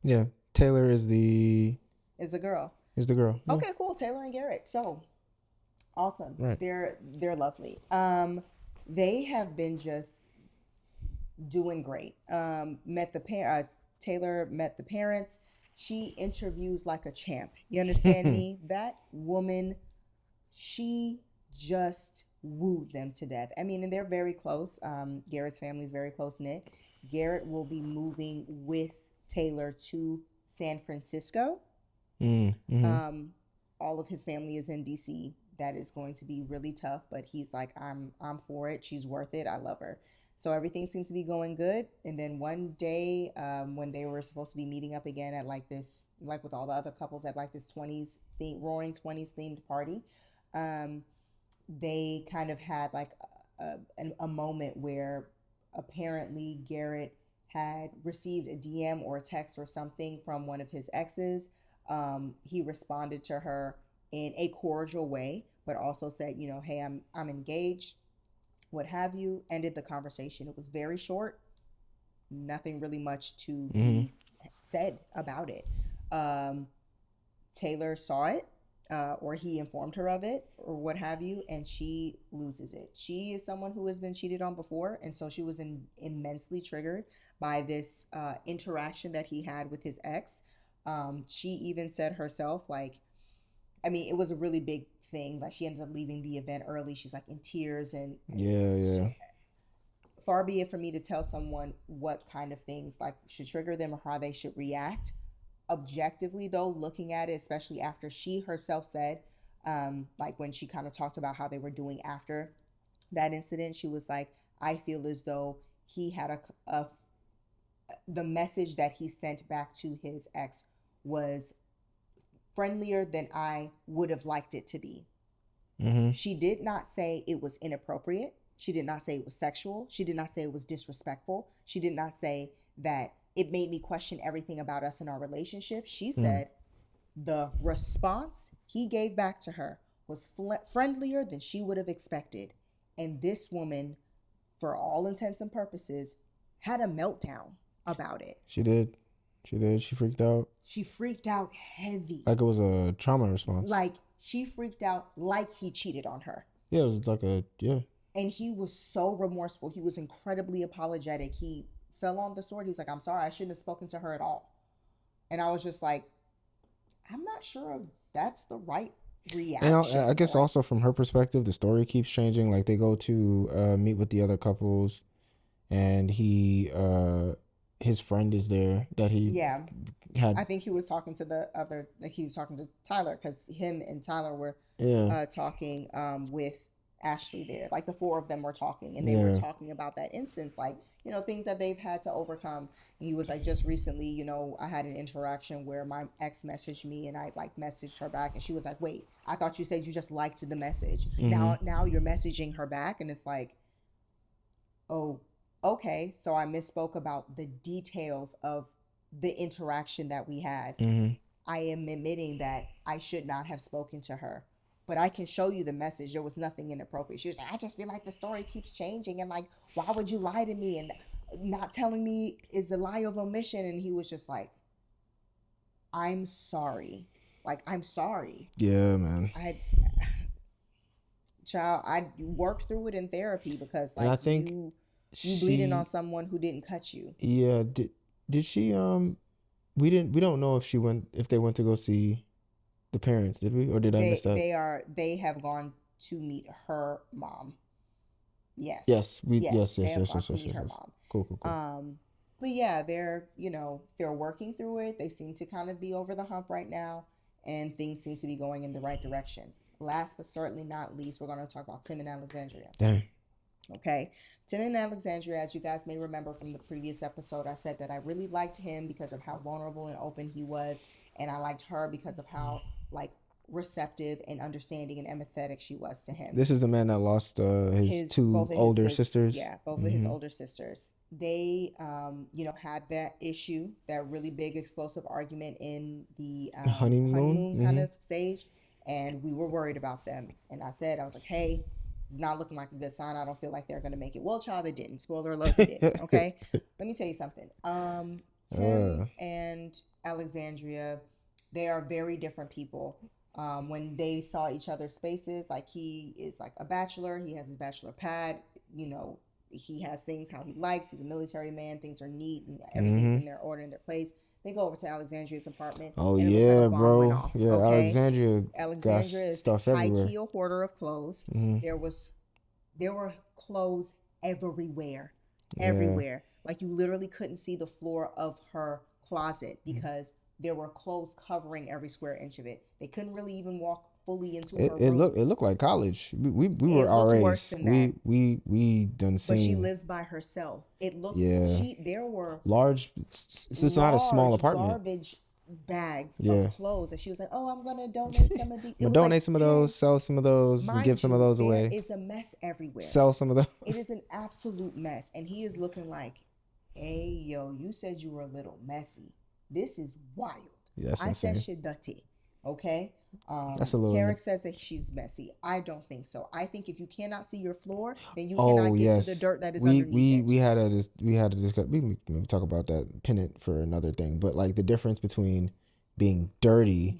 Yeah. Taylor is the girl. Is the girl. Yeah. Okay, cool. Taylor and Garrett. So awesome. Right. They're lovely. They have been just doing great. Taylor met the parents. She interviews like a champ. You understand me? That woman, she just wooed them to death. I mean, and they're very close. Garrett's family is very close knit. Garrett will be moving with Taylor to San Francisco. Mm-hmm. All of his family is in DC. That is going to be really tough, but he's like, I'm for it. She's worth it. I love her. So everything seems to be going good. And then one day, when they were supposed to be meeting up again at with all the other couples at this roaring 20s themed party, they kind of had a moment where apparently Garrett had received a DM or a text or something from one of his exes. He responded to her in a cordial way, but also said, hey, I'm engaged, what have you, ended the conversation. It was very short, nothing really much to be said about it. Taylor saw it, or he informed her of it, or what have you, and she loses it. She is someone who has been cheated on before, and so she was immensely triggered by this interaction that he had with his ex. She even said herself, I mean, it was a really big thing. Like, she ended up leaving the event early. She's like in tears, and Yeah. far be it for me to tell someone what kind of things like should trigger them or how they should react. Objectively, though, looking at it, especially after she herself said, like when she kind of talked about how they were doing after that incident, she was like, I feel as though he had the message that he sent back to his ex was friendlier than I would have liked it to be. Mm-hmm. She did not say it was inappropriate. She did not say it was sexual. She did not say it was disrespectful. She did not say that it made me question everything about us and our relationship. She said the response he gave back to her was friendlier than she would have expected. And this woman, for all intents and purposes, had a meltdown about it. She did. She freaked out. She freaked out heavy. Like it was a trauma response. Like she freaked out like he cheated on her. Yeah, it was like And he was so remorseful. He was incredibly apologetic. He fell on the sword. He was like, I'm sorry, I shouldn't have spoken to her at all. And I was just like, I'm not sure if that's the right reaction. And I guess also from her perspective, the story keeps changing. Like they go to meet with the other couples, and his friend is there that he had. I think he was talking to the other. Like he was talking to Tyler because him and Tyler were talking with Ashley there. Like the four of them were talking, and they were talking about that instance, like, you know, things that they've had to overcome. And he was like, just recently, you know, I had an interaction where my ex messaged me and I like messaged her back, and she was like, wait, I thought you said you just liked the message. Now you're messaging her back. And it's like, oh, okay, so I misspoke about the details of the interaction that we had. I am admitting that I should not have spoken to her, but I can show you the message. There was nothing inappropriate. She was like, I just feel like the story keeps changing, and like, why would you lie to me? And not telling me is a lie of omission. And he was just like, I'm sorry. Like, I'm sorry. Yeah, man. I worked through it in therapy because, like, and I think you bleeding on someone who didn't cut you. Yeah. Did she? We don't know if they went to go see the parents, did we? Or did I miss that? They have gone to meet her mom. Yes. Yes. Yes. Her mom. Cool. But yeah, they're working through it. They seem to kind of be over the hump right now, and things seem to be going in the right direction. Last but certainly not least, we're going to talk about Tim and Alexandria. Dang. Okay. Tim and Alexandria, as you guys may remember from the previous episode, I said that I really liked him because of how vulnerable and open he was, and I liked her because of how, like, receptive and understanding and empathetic she was to him. This is the man that lost his two older sisters. Yeah, both of his older sisters. They, had that issue, that really big explosive argument in the honeymoon kind of stage, and we were worried about them. And I was like, hey, it's not looking like a good sign. I don't feel like they're going to make it. Well, child, they didn't. Spoiler alert, they didn't. Okay? Let me tell you something. Tim and Alexandria, they are very different people. When they saw each other's spaces, like, he is like a bachelor. He has his bachelor pad. You know, he has things how he likes. He's a military man. Things are neat and everything's in their order, in their place. They go over to Alexandria's apartment. Oh, yeah, bro. Yeah, okay? Alexandria got is stuff everywhere. High-key a hoarder of clothes. There were clothes everywhere. Like, you literally couldn't see the floor of her closet because there were clothes covering every square inch of it. They couldn't really even walk fully into her room. It looked like college. We were RAs. Worse than that. We done seen. But she lives by herself. It looked. There were large. It's not a small apartment. Garbage bags of clothes, and she was like, "Oh, I'm gonna donate some of these. Donate some of those. Sell some of those. And give some of those away. It's a mess everywhere. Sell some of those. It is an absolute mess, and he is looking like, "Hey, yo, you said you were a little messy. This is wild." Yeah, that's I insane. said shit dirty. Okay. That's a little. Carrick says that she's messy. I don't think so. I think if you cannot see your floor, then you cannot get to the dirt that is underneath it. We had a discuss. We can talk about that pennant for another thing. But like the difference between being dirty,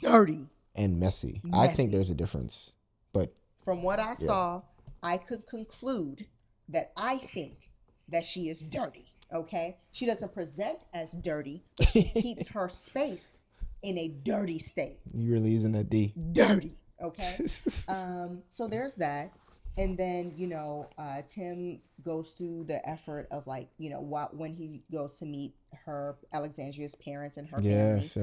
and messy. I think there's a difference. But from what I saw, I could conclude that I think that she is dirty. Okay, she doesn't present as dirty, but she keeps her space in a dirty state. You really using that D? Dirty. Okay. So there's that. And then, Tim goes through the effort of like, when he goes to meet Alexandria's parents and her family. Yes.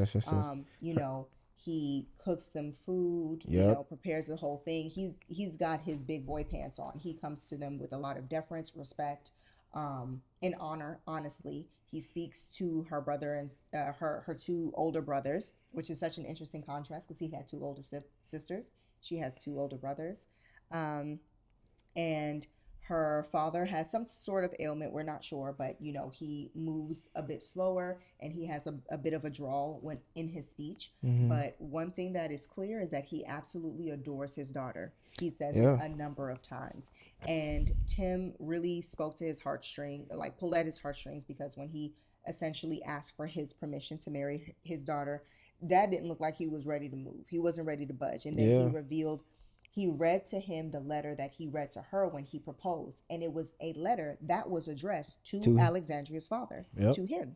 He cooks them food, Yep. prepares the whole thing. He's got his big boy pants on. He comes to them with a lot of deference, respect, and honor. Honestly, he speaks to her brother and her two older brothers, which is such an interesting contrast because he had two older sisters. She has two older brothers. And her father has some sort of ailment, we're not sure, but he moves a bit slower and he has a bit of a drawl when in his speech. Mm-hmm. But one thing that is clear is that he absolutely adores his daughter. He says it a number of times. And Tim really spoke to his heartstring, like pulled at his heartstrings, because when he essentially asked for his permission to marry his daughter, Dad didn't look like he was ready to move. He wasn't ready to budge. And then he read to him the letter that he read to her when he proposed. And it was a letter that was addressed to Alexandria's father, to him.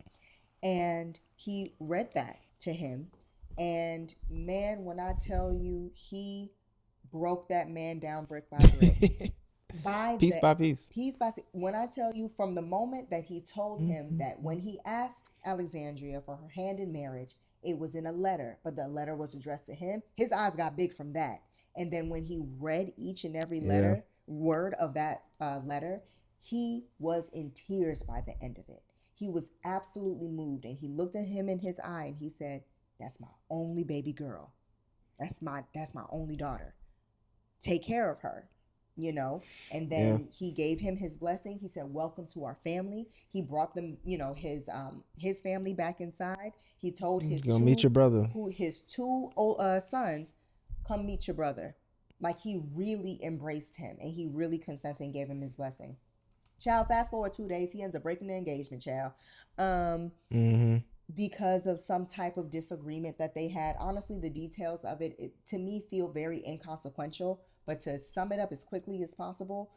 And he read that to him. And man, when I tell you, he broke that man down brick by brick. Piece by piece. When I tell you, from the moment that he told him that when he asked Alexandria for her hand in marriage, it was in a letter, but the letter was addressed to him, his eyes got big from that. And then when he read each and every word of that letter, he was in tears by the end of it. He was absolutely moved. And he looked at him in his eye and he said, "That's my only baby girl. That's my only daughter. Take care of her." And then he gave him his blessing. He said, "Welcome to our family." He brought them, his family back inside. He told his meet your brother. His two sons, "Come meet your brother." Like, he really embraced him and he really consented and gave him his blessing. Child, fast forward 2 days, he ends up breaking the engagement, child. Because of some type of disagreement that they had. Honestly, the details of it, to me, feel very inconsequential. But to sum it up as quickly as possible,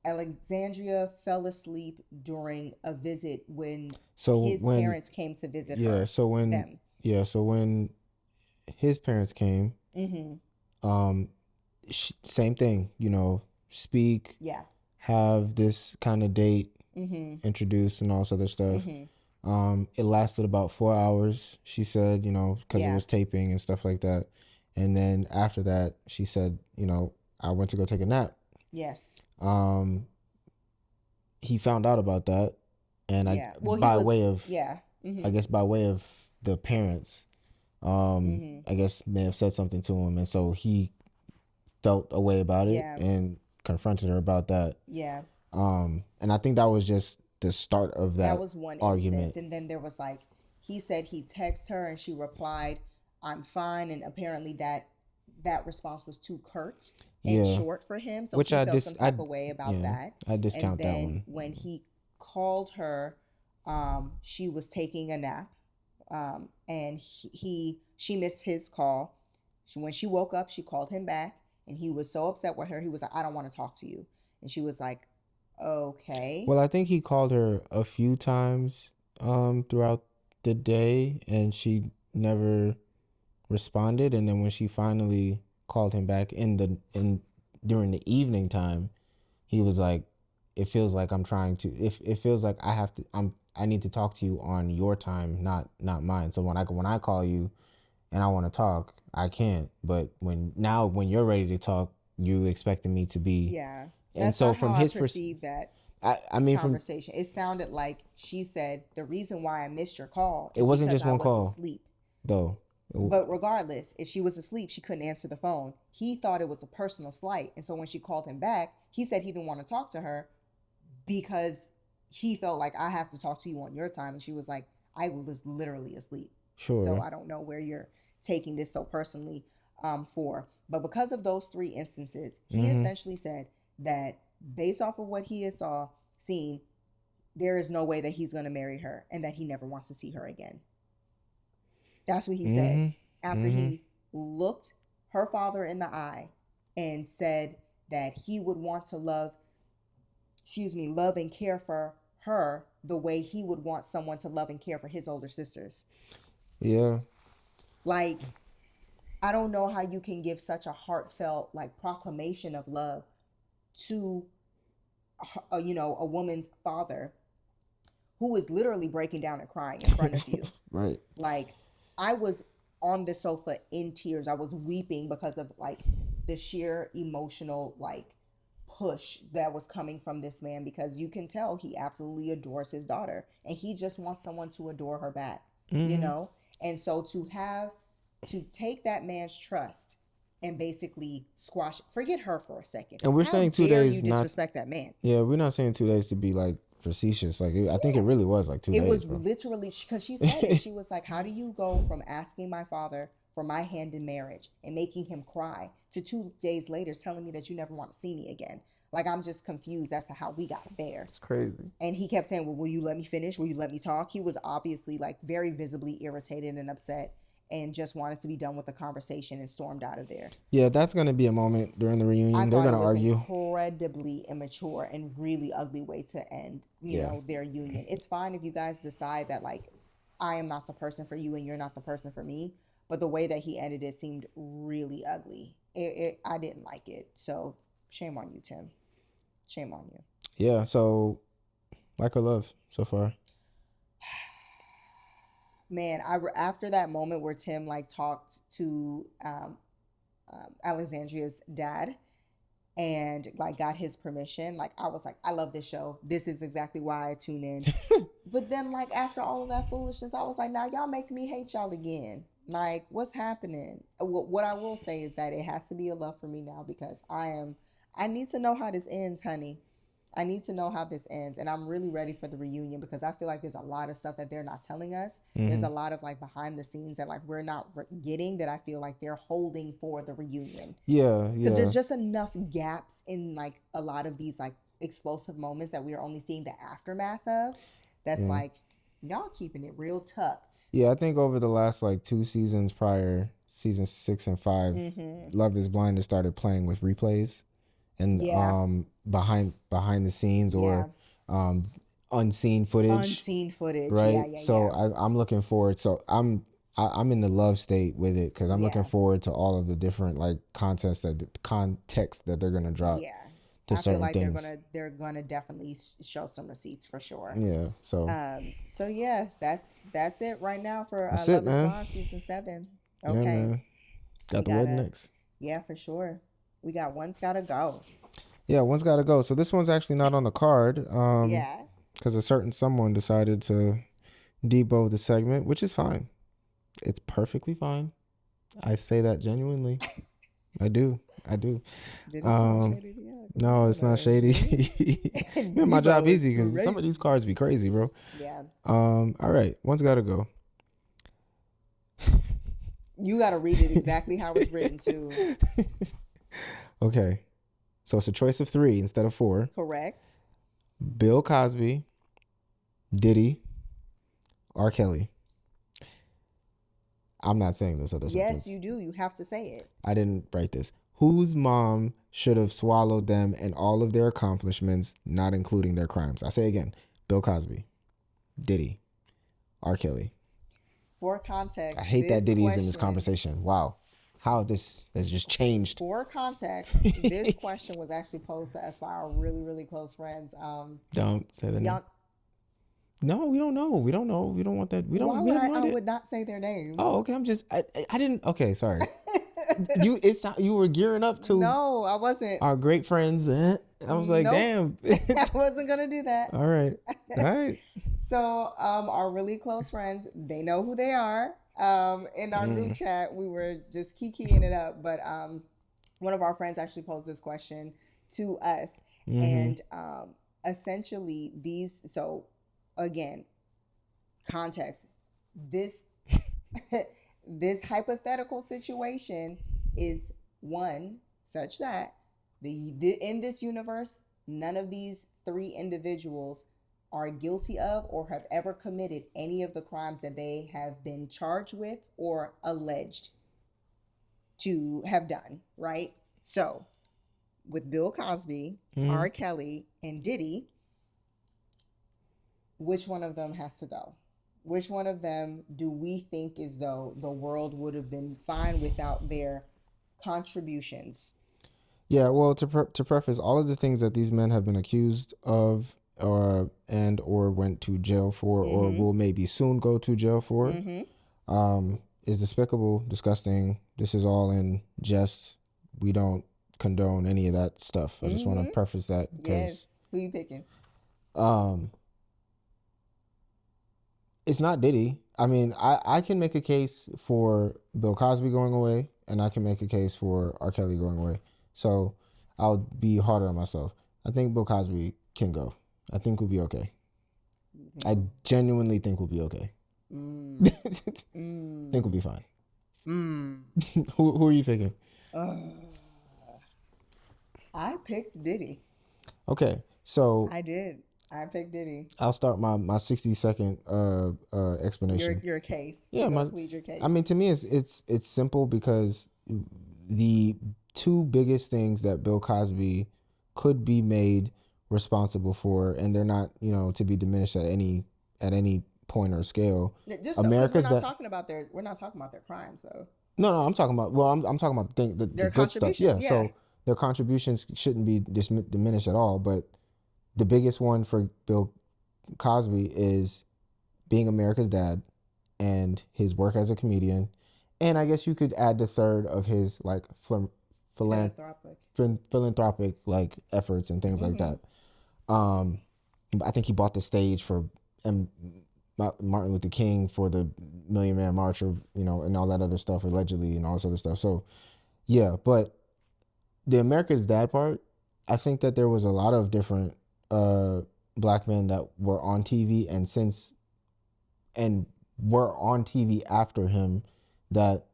Alexandria fell asleep during a visit when his parents came to visit her. So when his parents came, same thing, speak, have this kind of date, introduce and all this other stuff. It lasted about 4 hours, she said, because it was taping and stuff like that. And then after that, she said, I went to go take a nap. Yes. He found out about that, and I guess by way of the parents, I guess may have said something to him, and so he felt a way about it and confronted her about that. Yeah. And I think that was just the start of that. That was one argument. Instance. And then there was he said he texted her and she replied, "I'm fine." And apparently that response was too curt and short for him. So he felt some type of way about that. I discount that one. And then when he called her, she was taking a nap. And she missed his call. When she woke up, she called him back and he was so upset with her. He was like, "I don't want to talk to you." And she was like, "Okay." Well, I think he called her a few times throughout the day and she never responded. And then when she finally called him back during the evening time, he was like, "It feels like I'm trying to. It feels like I need to talk to you on your time, not mine. So when I call you and I want to talk, I can't. But when you're ready to talk, you expecting me to be." Yeah. And that's so not from how his I perceived that conversation. It sounded like she said, "The reason why I missed your call is it wasn't because just one I was call asleep." though. But regardless, if she was asleep, she couldn't answer the phone. He thought it was a personal slight. And so when she called him back, he said he didn't want to talk to her because he felt like, "I have to talk to you on your time." And she was like, "I was literally asleep." Sure. So I don't know where you're taking this so personally for. But because of those 3 instances, he essentially said that based off of what he has seen, there is no way that he's going to marry her and that he never wants to see her again. That's what he said after he looked her father in the eye and said that he would want to love and care for her the way he would want someone to love and care for his older sisters. Yeah. Like, I don't know how you can give such a heartfelt like proclamation of love to a woman's father who is literally breaking down and crying in front of you. Right. Like, I was on the sofa in tears. I was weeping because of like the sheer emotional like push that was coming from this man, because you can tell he absolutely adores his daughter and he just wants someone to adore her back, And so to take that man's trust and basically forget her for a second. And we're How saying 2 dare days you disrespect that man? Yeah, we're not saying 2 days to be like facetious. Like I think it really was like 2 days. It was bro. literally because she said it. She was like, "How do you go from asking my father for my hand in marriage and making him cry to 2 days later telling me that you never want to see me again?" Like, I'm just confused as to how we got there. It's crazy. And he kept saying, "Well, will you let me finish? Will you let me talk?" He was obviously like very visibly irritated and upset, and just wanted to be done with the conversation and stormed out of there. Yeah, that's gonna be a moment during the reunion. They're gonna argue. Incredibly immature and really ugly way to end, their union. It's fine if you guys decide that like, I am not the person for you and you're not the person for me, but the way that he ended it seemed really ugly. I didn't like it. So shame on you, Tim. Shame on you. Yeah. So, like or love so far. Man, after that moment where Tim like talked to Alexandria's dad and like got his permission, like I was like, I love this show. This is exactly why I tune in. But then like after all of that foolishness, I was like, now y'all making me hate y'all again. Like, what's happening? What I will say is that it has to be a love for me now, because I need to know how this ends, honey. I need to know how this ends, and I'm really ready for the reunion, because I feel like there's a lot of stuff that they're not telling us. There's a lot of like behind the scenes that like we're not getting, that I feel like they're holding for the reunion. Yeah. Because there's just enough gaps in like a lot of these like explosive moments that we are only seeing the aftermath of. That's like, y'all keeping it real tucked. Yeah, I think over the last like 2 seasons prior, season 6 and 5, Love is Blind has started playing with replays and behind the scenes or unseen footage. Right. I'm looking forward. So I'm in the love state with it, because I'm looking forward to all of the different like context that they're gonna drop. Yeah. I feel like they're gonna definitely show some receipts for sure. Yeah. So yeah, that's it right now for Love is Blind season 7. Okay. Yeah, man. Got the wedding next. Yeah, for sure. We got One's Gotta Go. Yeah, One's Gotta Go. So this one's actually not on the card. Because a certain someone decided to debo the segment, which is fine. It's perfectly fine. I say that genuinely. I do. Did it sound shady to you? No, it's not shady. Made my job easy, because some of these cards be crazy, bro. Yeah. All right. One's Gotta Go. You got to read it exactly how it's written, too. Okay. So it's a choice of 3 instead of 4. Correct. Bill Cosby, Diddy, R. Kelly. I'm not saying this other sentence. Yes, you do. You have to say it. I didn't write this. Whose mom should have swallowed them and all of their accomplishments, not including their crimes? I say again, Bill Cosby, Diddy, R. Kelly. For context, I hate that Diddy's in this conversation. Wow. How this has just changed. For context, this question was actually posed to us by our really, really close friends. Don't say the name. No, we don't know. We don't know. We don't want that. We don't. Why would I would not say their name? Oh, okay. I didn't. Okay, sorry. You were gearing up to. No, I wasn't. Our great friends. I was like, damn. I wasn't gonna do that. All right. So, our really close friends, they know who they are. In our group chat, we were just kikiing it up, but one of our friends actually posed this question to us, and essentially so again, context, this this hypothetical situation is one such that in this universe, none of these 3 individuals are guilty of or have ever committed any of the crimes that they have been charged with or alleged to have done, right? So, with Bill Cosby, R. Kelly, and Diddy, which one of them has to go? Which one of them do we think as though the world would have been fine without their contributions? Yeah, well, to preface, all of the things that these men have been accused of, or went to jail for, or Mm-hmm. will maybe soon go to jail for, Mm-hmm. is despicable, disgusting. This is all in jest. We don't condone any of that stuff. I just want to Mm-hmm. preface that because Yes. Who you picking? um, it's not Diddy. I mean, I can make a case for Bill Cosby going away, and I can make a case for R. Kelly going away. So I'll be harder on myself. I think Bill Cosby can go. I think we'll be okay. I genuinely think we'll be okay. Think we'll be fine. Who are you picking? I picked Diddy. Okay, so I did. I picked Diddy. I'll start my 60-second explanation. Your case. Yeah, You're gonna plead your case. I mean, to me, it's simple because the two biggest things that Bill Cosby could be made responsible for, and they're not, to be diminished at any point or scale. Just because we're not talking about their crimes though. No, I'm talking about. Well, I'm talking about the good stuff. Yeah, so their contributions shouldn't be diminished at all. But the biggest one for Bill Cosby is being America's dad and his work as a comedian. And I guess you could add the third of his like philanthropic like efforts and things like that. I think he bought the stage for Martin Luther King for the Million Man March, or and all that other stuff allegedly, and all this other stuff. So yeah, but the America's Dad part, I think that there was a lot of different black men that were on TV and were on TV after him that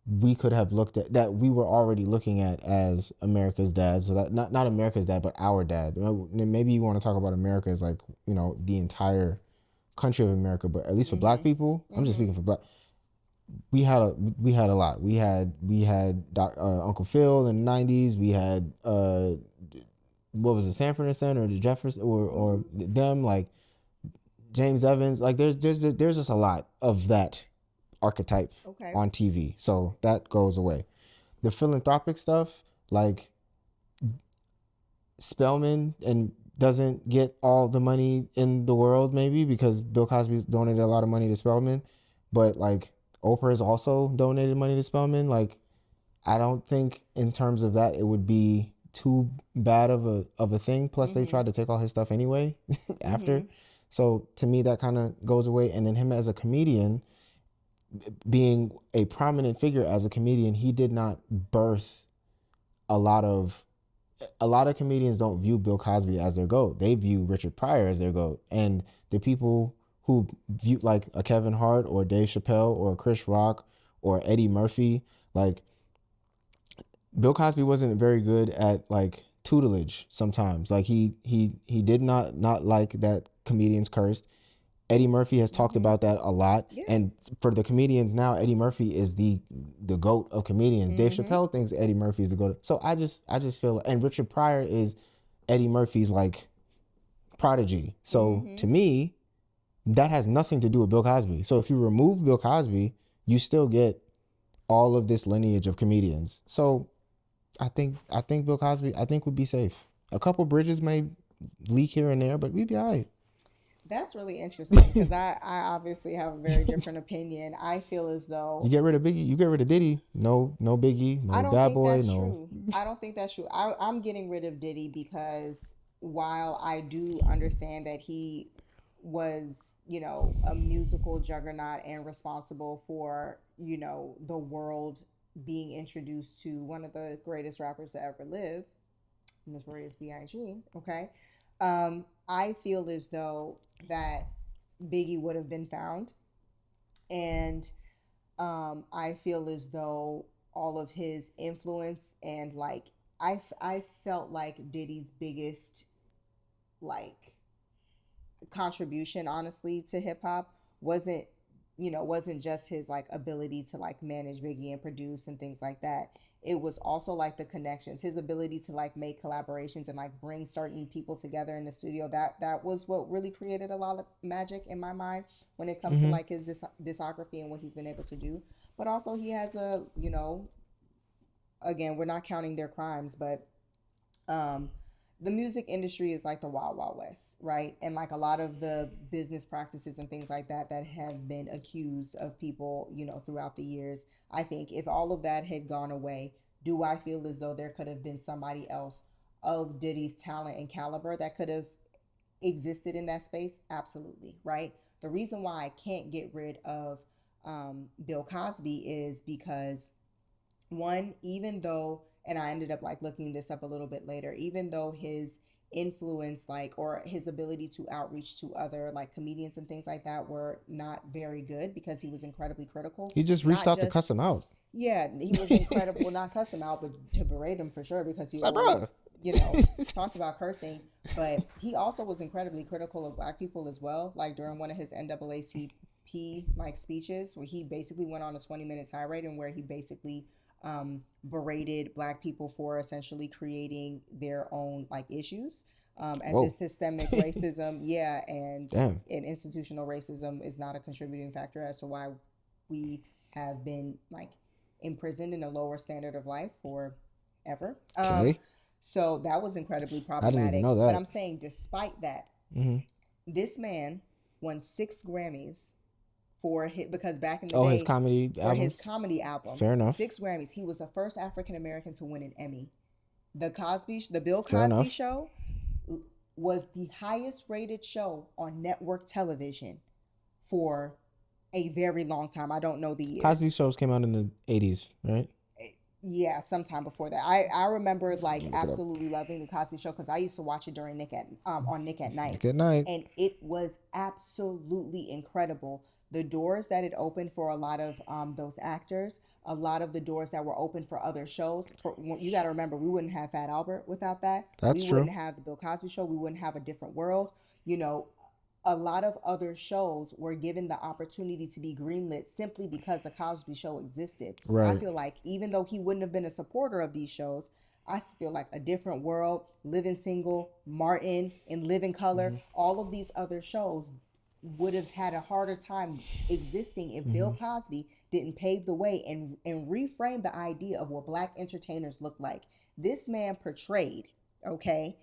we could have looked at, that we were already looking at as America's dad. So that not America's dad, but our dad. Maybe you want to talk about America as like, the entire country of America, but at least for black people, I'm just speaking for black. We had a lot. We had Uncle Phil in the 90s. We had what was it, Sanford and Son or the Jefferson or them, like James Evans. Like there's just a lot of that archetype on TV. So that goes away. The philanthropic stuff, like Spelman and doesn't get all the money in the world, maybe because Bill Cosby's donated a lot of money to Spelman, but like Oprah has also donated money to Spelman. Like, I don't think in terms of that it would be too bad of a thing. Plus, they tried to take all his stuff anyway after. So to me, that kind of goes away. And then him as a comedian, being a prominent figure as a comedian, he did not birth a lot of comedians don't view Bill Cosby as their GOAT. They view Richard Pryor as their GOAT. And the people who view like a Kevin Hart or Dave Chappelle or Chris Rock or Eddie Murphy, like Bill Cosby wasn't very good at like tutelage sometimes. Like he did not like that comedians cursed. Eddie Murphy has talked about that a lot. Yeah. And for the comedians now, Eddie Murphy is the GOAT of comedians. Dave Chappelle thinks Eddie Murphy is the GOAT. So I just feel, and Richard Pryor is Eddie Murphy's like prodigy. So to me, that has nothing to do with Bill Cosby. So if you remove Bill Cosby, you still get all of this lineage of comedians. So I think Bill Cosby, would be safe. A couple bridges may leak here and there, but we'd be all right. That's really interesting because I obviously have a very different opinion. I feel as though you get rid of Biggie, you get rid of Diddy. No Biggie, no Bad Boy, no. I don't think that's true. I'm getting rid of Diddy because while I do understand that he was, a musical juggernaut and responsible for, the world being introduced to one of the greatest rappers to ever live, Notorious B.I.G., okay? I feel as though that Biggie would have been found. And I feel as though all of his influence and like, I felt like Diddy's biggest like contribution, honestly, to hip hop wasn't wasn't just his like ability to like manage Biggie and produce and things like that. It was also like the connections, his ability to like make collaborations and like bring certain people together in the studio. That was what really created a lot of magic in my mind when it comes to Mm-hmm. like his discography and what he's been able to do. But also he has a, again, we're not counting their crimes, but um the music industry is like the wild wild west, right? And like a lot of the business practices and things like that that have been accused of people, throughout the years. I think if all of that had gone away, do I feel as though there could have been somebody else of Diddy's talent and caliber that could have existed in that space? Absolutely, right? The reason why I can't get rid of Bill Cosby is because, one, even though, and I ended up like looking this up a little bit later, even though his influence, like, or his ability to outreach to other like comedians and things like that were not very good because he was incredibly critical. He just reached Not out to just, cuss him out. yeah, he was incredible. Well, not cuss him out, but to berate him for sure, because he It's like, bro. always, talked about cursing. But he also was incredibly critical of black people as well. Like during one of his NAACP like speeches, where he basically went on a 20-minute tirade and where he basically berated black people for essentially creating their own like issues. As Whoa. his systemic racism, yeah, and Damn. institutional racism is not a contributing factor as to why we have been like imprisoned in a lower standard of life forever. Okay. So that was incredibly I didn't even problematic. know that. But I'm saying, despite that, Mm-hmm. this man won 6 Grammys for his, because back in the Oh, day, his comedy for albums. his comedy albums. Fair enough. 6 Grammys. He was the first African American to win an Emmy. The Bill Fair Cosby enough. Show was the highest rated show on network television for a very long time. I don't know the years. Cosby shows came out in the 80s, right? Yeah, sometime before that. I remember like absolutely loving the Cosby Show because I used to watch it during Nick at Night. Good night. And it was absolutely incredible. The doors that it opened for a lot of those actors, a lot of the doors that were open for other shows. You got to remember, we wouldn't have Fat Albert without that. That's we true. wouldn't have the Bill Cosby Show. We wouldn't have A Different World. A lot of other shows were given the opportunity to be greenlit simply because the Cosby Show existed. Right. I feel like even though he wouldn't have been a supporter of these shows, I feel like A Different World, Living Single, Martin, and Living Color, all of these other shows would have had a harder time existing if Bill Cosby didn't pave the way and reframe the idea of what black entertainers look like. This man portrayed, okay,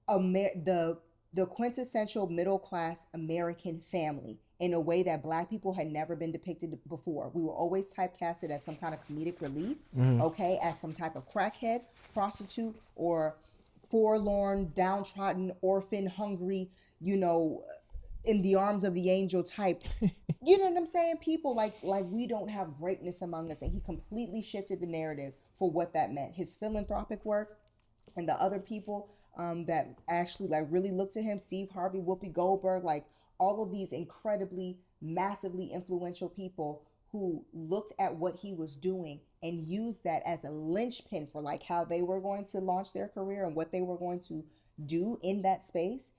the quintessential middle-class American family in a way that black people had never been depicted before. We were always typecasted as some kind of comedic relief, okay, as some type of crackhead, prostitute, or forlorn, downtrodden, orphan, hungry, in the arms of the angel type. You know what I'm saying? People like we don't have greatness among us. And he completely shifted the narrative for what that meant. His philanthropic work, and the other people that actually like really looked to him, Steve Harvey, Whoopi Goldberg, like all of these incredibly, massively influential people who looked at what he was doing and used that as a linchpin for like how they were going to launch their career and what they were going to do in that space,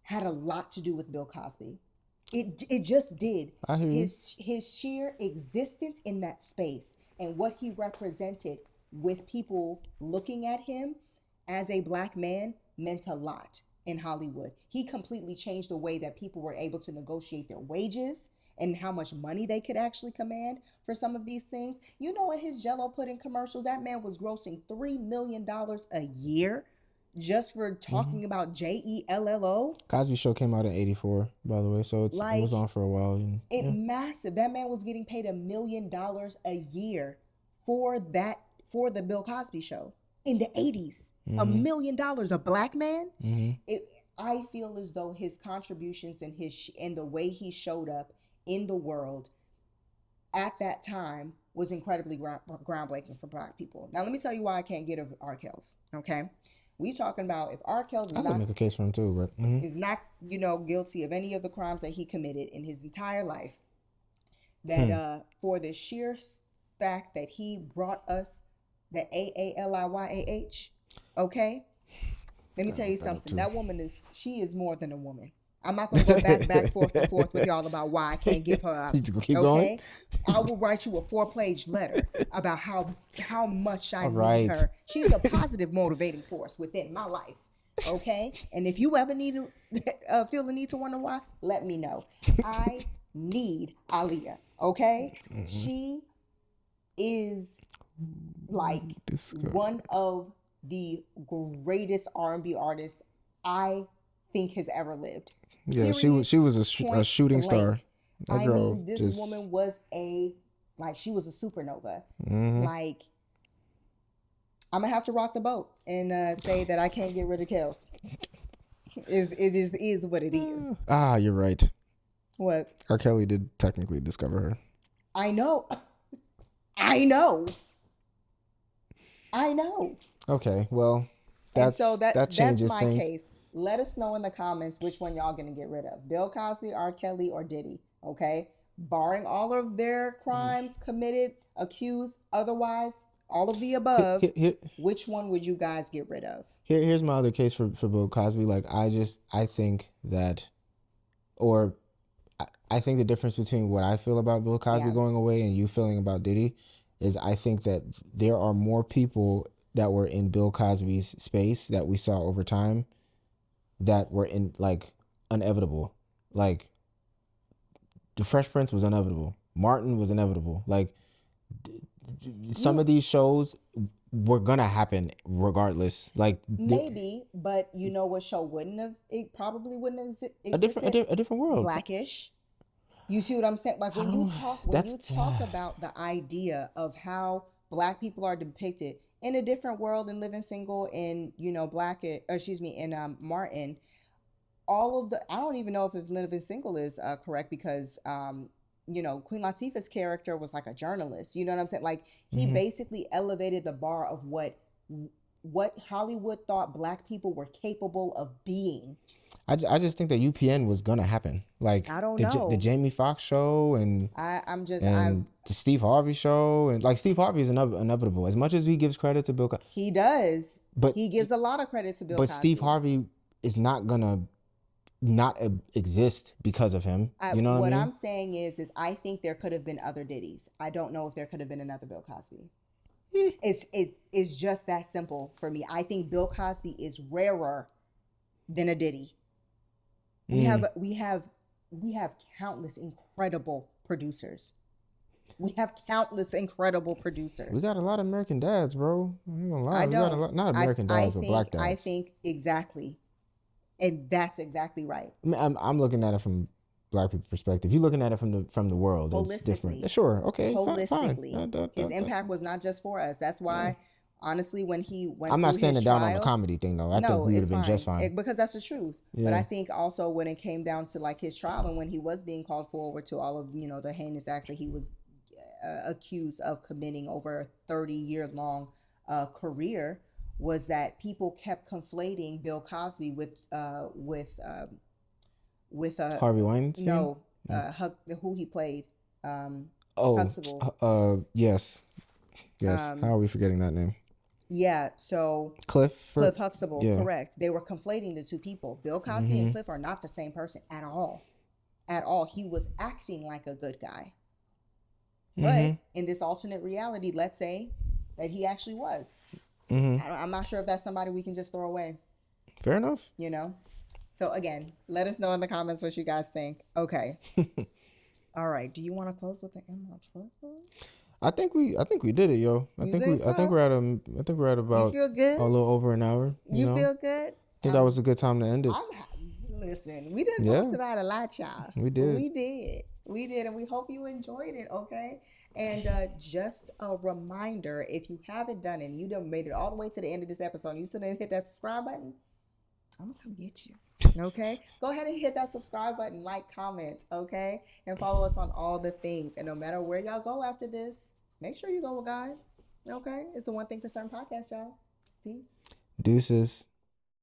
had a lot to do with Bill Cosby. It just did. I hear you. His sheer existence in that space and what he represented with people looking at him as a black man meant a lot in Hollywood. He completely changed the way that people were able to negotiate their wages and how much money they could actually command for some of these things. In his Jell-O pudding commercials, that man was grossing $3 million a year just for talking about JELLO. Cosby Show came out in 84, by the way, so it was on for a while. And, massive. That man was getting paid $1 million a year for the Bill Cosby Show. In the 80s, $1 million, a black man. I feel as though his contributions and the way he showed up in the world at that time was incredibly groundbreaking for black people. Now, let me tell you why I can't get over R. Kells. Okay, we talking about if R. Kells I could make a case for him too, but is not guilty of any of the crimes that he committed in his entire life, that for the sheer fact that he brought us the AALIYAH, okay? Let me tell you something. That woman she is more than a woman, I'm not going to go back, forth, and forth with y'all about why I can't give her up. You just gonna keep Okay? going? I will write you a 4-page letter about how much I All need right. her. She's a positive motivating force within my life. Okay? And if you ever need to feel the need to wonder why, let me know. I need Aaliyah. Okay? She is like one of the greatest R&B artists I think has ever lived. Yeah, Period. she was a shooting Blank. star. That I girl mean, this just, woman was she was a supernova. Mhm. Like, I'm gonna have to rock the boat and say that I can't get rid of Kels. It just is what it is. Ah, you're right. What? R. Kelly did technically discover her. I know. I know. I know. Okay, well, And so that changes that's my things. case. Let us know in the comments which one y'all gonna get rid of: Bill Cosby, R. Kelly, or Diddy. Okay, barring all of their crimes committed, accused, otherwise, all of the above. Which one would you guys get rid of? Here's my other case for Bill Cosby. Like, I think that, or I think the difference between what I feel about Bill Cosby going away and you feeling about Diddy is I think that there are more people that were in Bill Cosby's space that we saw over time that were in, like, inevitable. Like, the Fresh Prince was inevitable. Martin was inevitable. Like, some of these shows were gonna happen regardless. Like, maybe, but you know what show wouldn't have? It probably wouldn't have existed. a different world. Blackish. You see what I'm saying? Like, when you talk about the idea of how Black people are depicted in a different world and Living Single and, you know, Martin, all of I don't even know if Living Single is correct because, you know, Queen Latifah's character was like a journalist. You know what I'm saying? Like, he basically elevated the bar of what Hollywood thought Black people were capable of being. I just think that UPN was gonna happen. Like, I don't know. The Jamie Foxx show and the Steve Harvey show, and like Steve Harvey is inevitable. As much as he gives credit to Bill Cosby, he does, but he gives a lot of credit to Bill Cosby. But Steve Harvey is not gonna not exist because of him. You know what I mean? I'm saying is I think there could have been other Diddies. I don't know if there could have been another Bill Cosby. It's just that simple for me. I think Bill Cosby is rarer than a Diddy. We have countless incredible producers. We got a lot of American dads, bro. I'm gonna lie. I don't. Not American dads, but Black dads. I think exactly, and that's exactly right. I'm looking at it from Black people's perspective. You're looking at it from the world. It's different. Sure. Okay. Holistically, fine. His impact was not just for us. That's why. Honestly, when he went I'm not standing down on the comedy thing, though. I think we would have been just fine. Because that's the truth. Yeah. But I think also when it came down to like his trial and when he was being called forward to all of, you know, the heinous acts that he was accused of committing over a 30-year-long career, was that people kept conflating Bill Cosby with Harvey Weinstein? No, who he played. Huxtable. Yes. How are we forgetting that name? Yeah, so Cliff Huxtable, correct. They were conflating the two people. Bill Cosby and Cliff are not the same person at all. At all. He was acting like a good guy. But in this alternate reality, let's say that he actually was. I'm not sure if that's somebody we can just throw away. Fair enough. You know? So again, let us know in the comments what you guys think. Okay. All right. Do you want to close with the ML Troy? I think we did it, yo. I think we're at about you feel good? a little over an hour. You feel good? I think that was a good time to end it. Listen, we done talked about a lot, y'all. We did, and we hope you enjoyed it. Okay, and just a reminder: if you haven't done it, and you done made it all the way to the end of this episode, and you still didn't hit that subscribe button, I'm gonna come get you. Okay, go ahead and hit that subscribe button, like, comment, okay, and follow us on all the things. And no matter where y'all go after this, make sure you go with God. Okay, it's the one thing for certain podcasts, y'all. Peace. Deuces.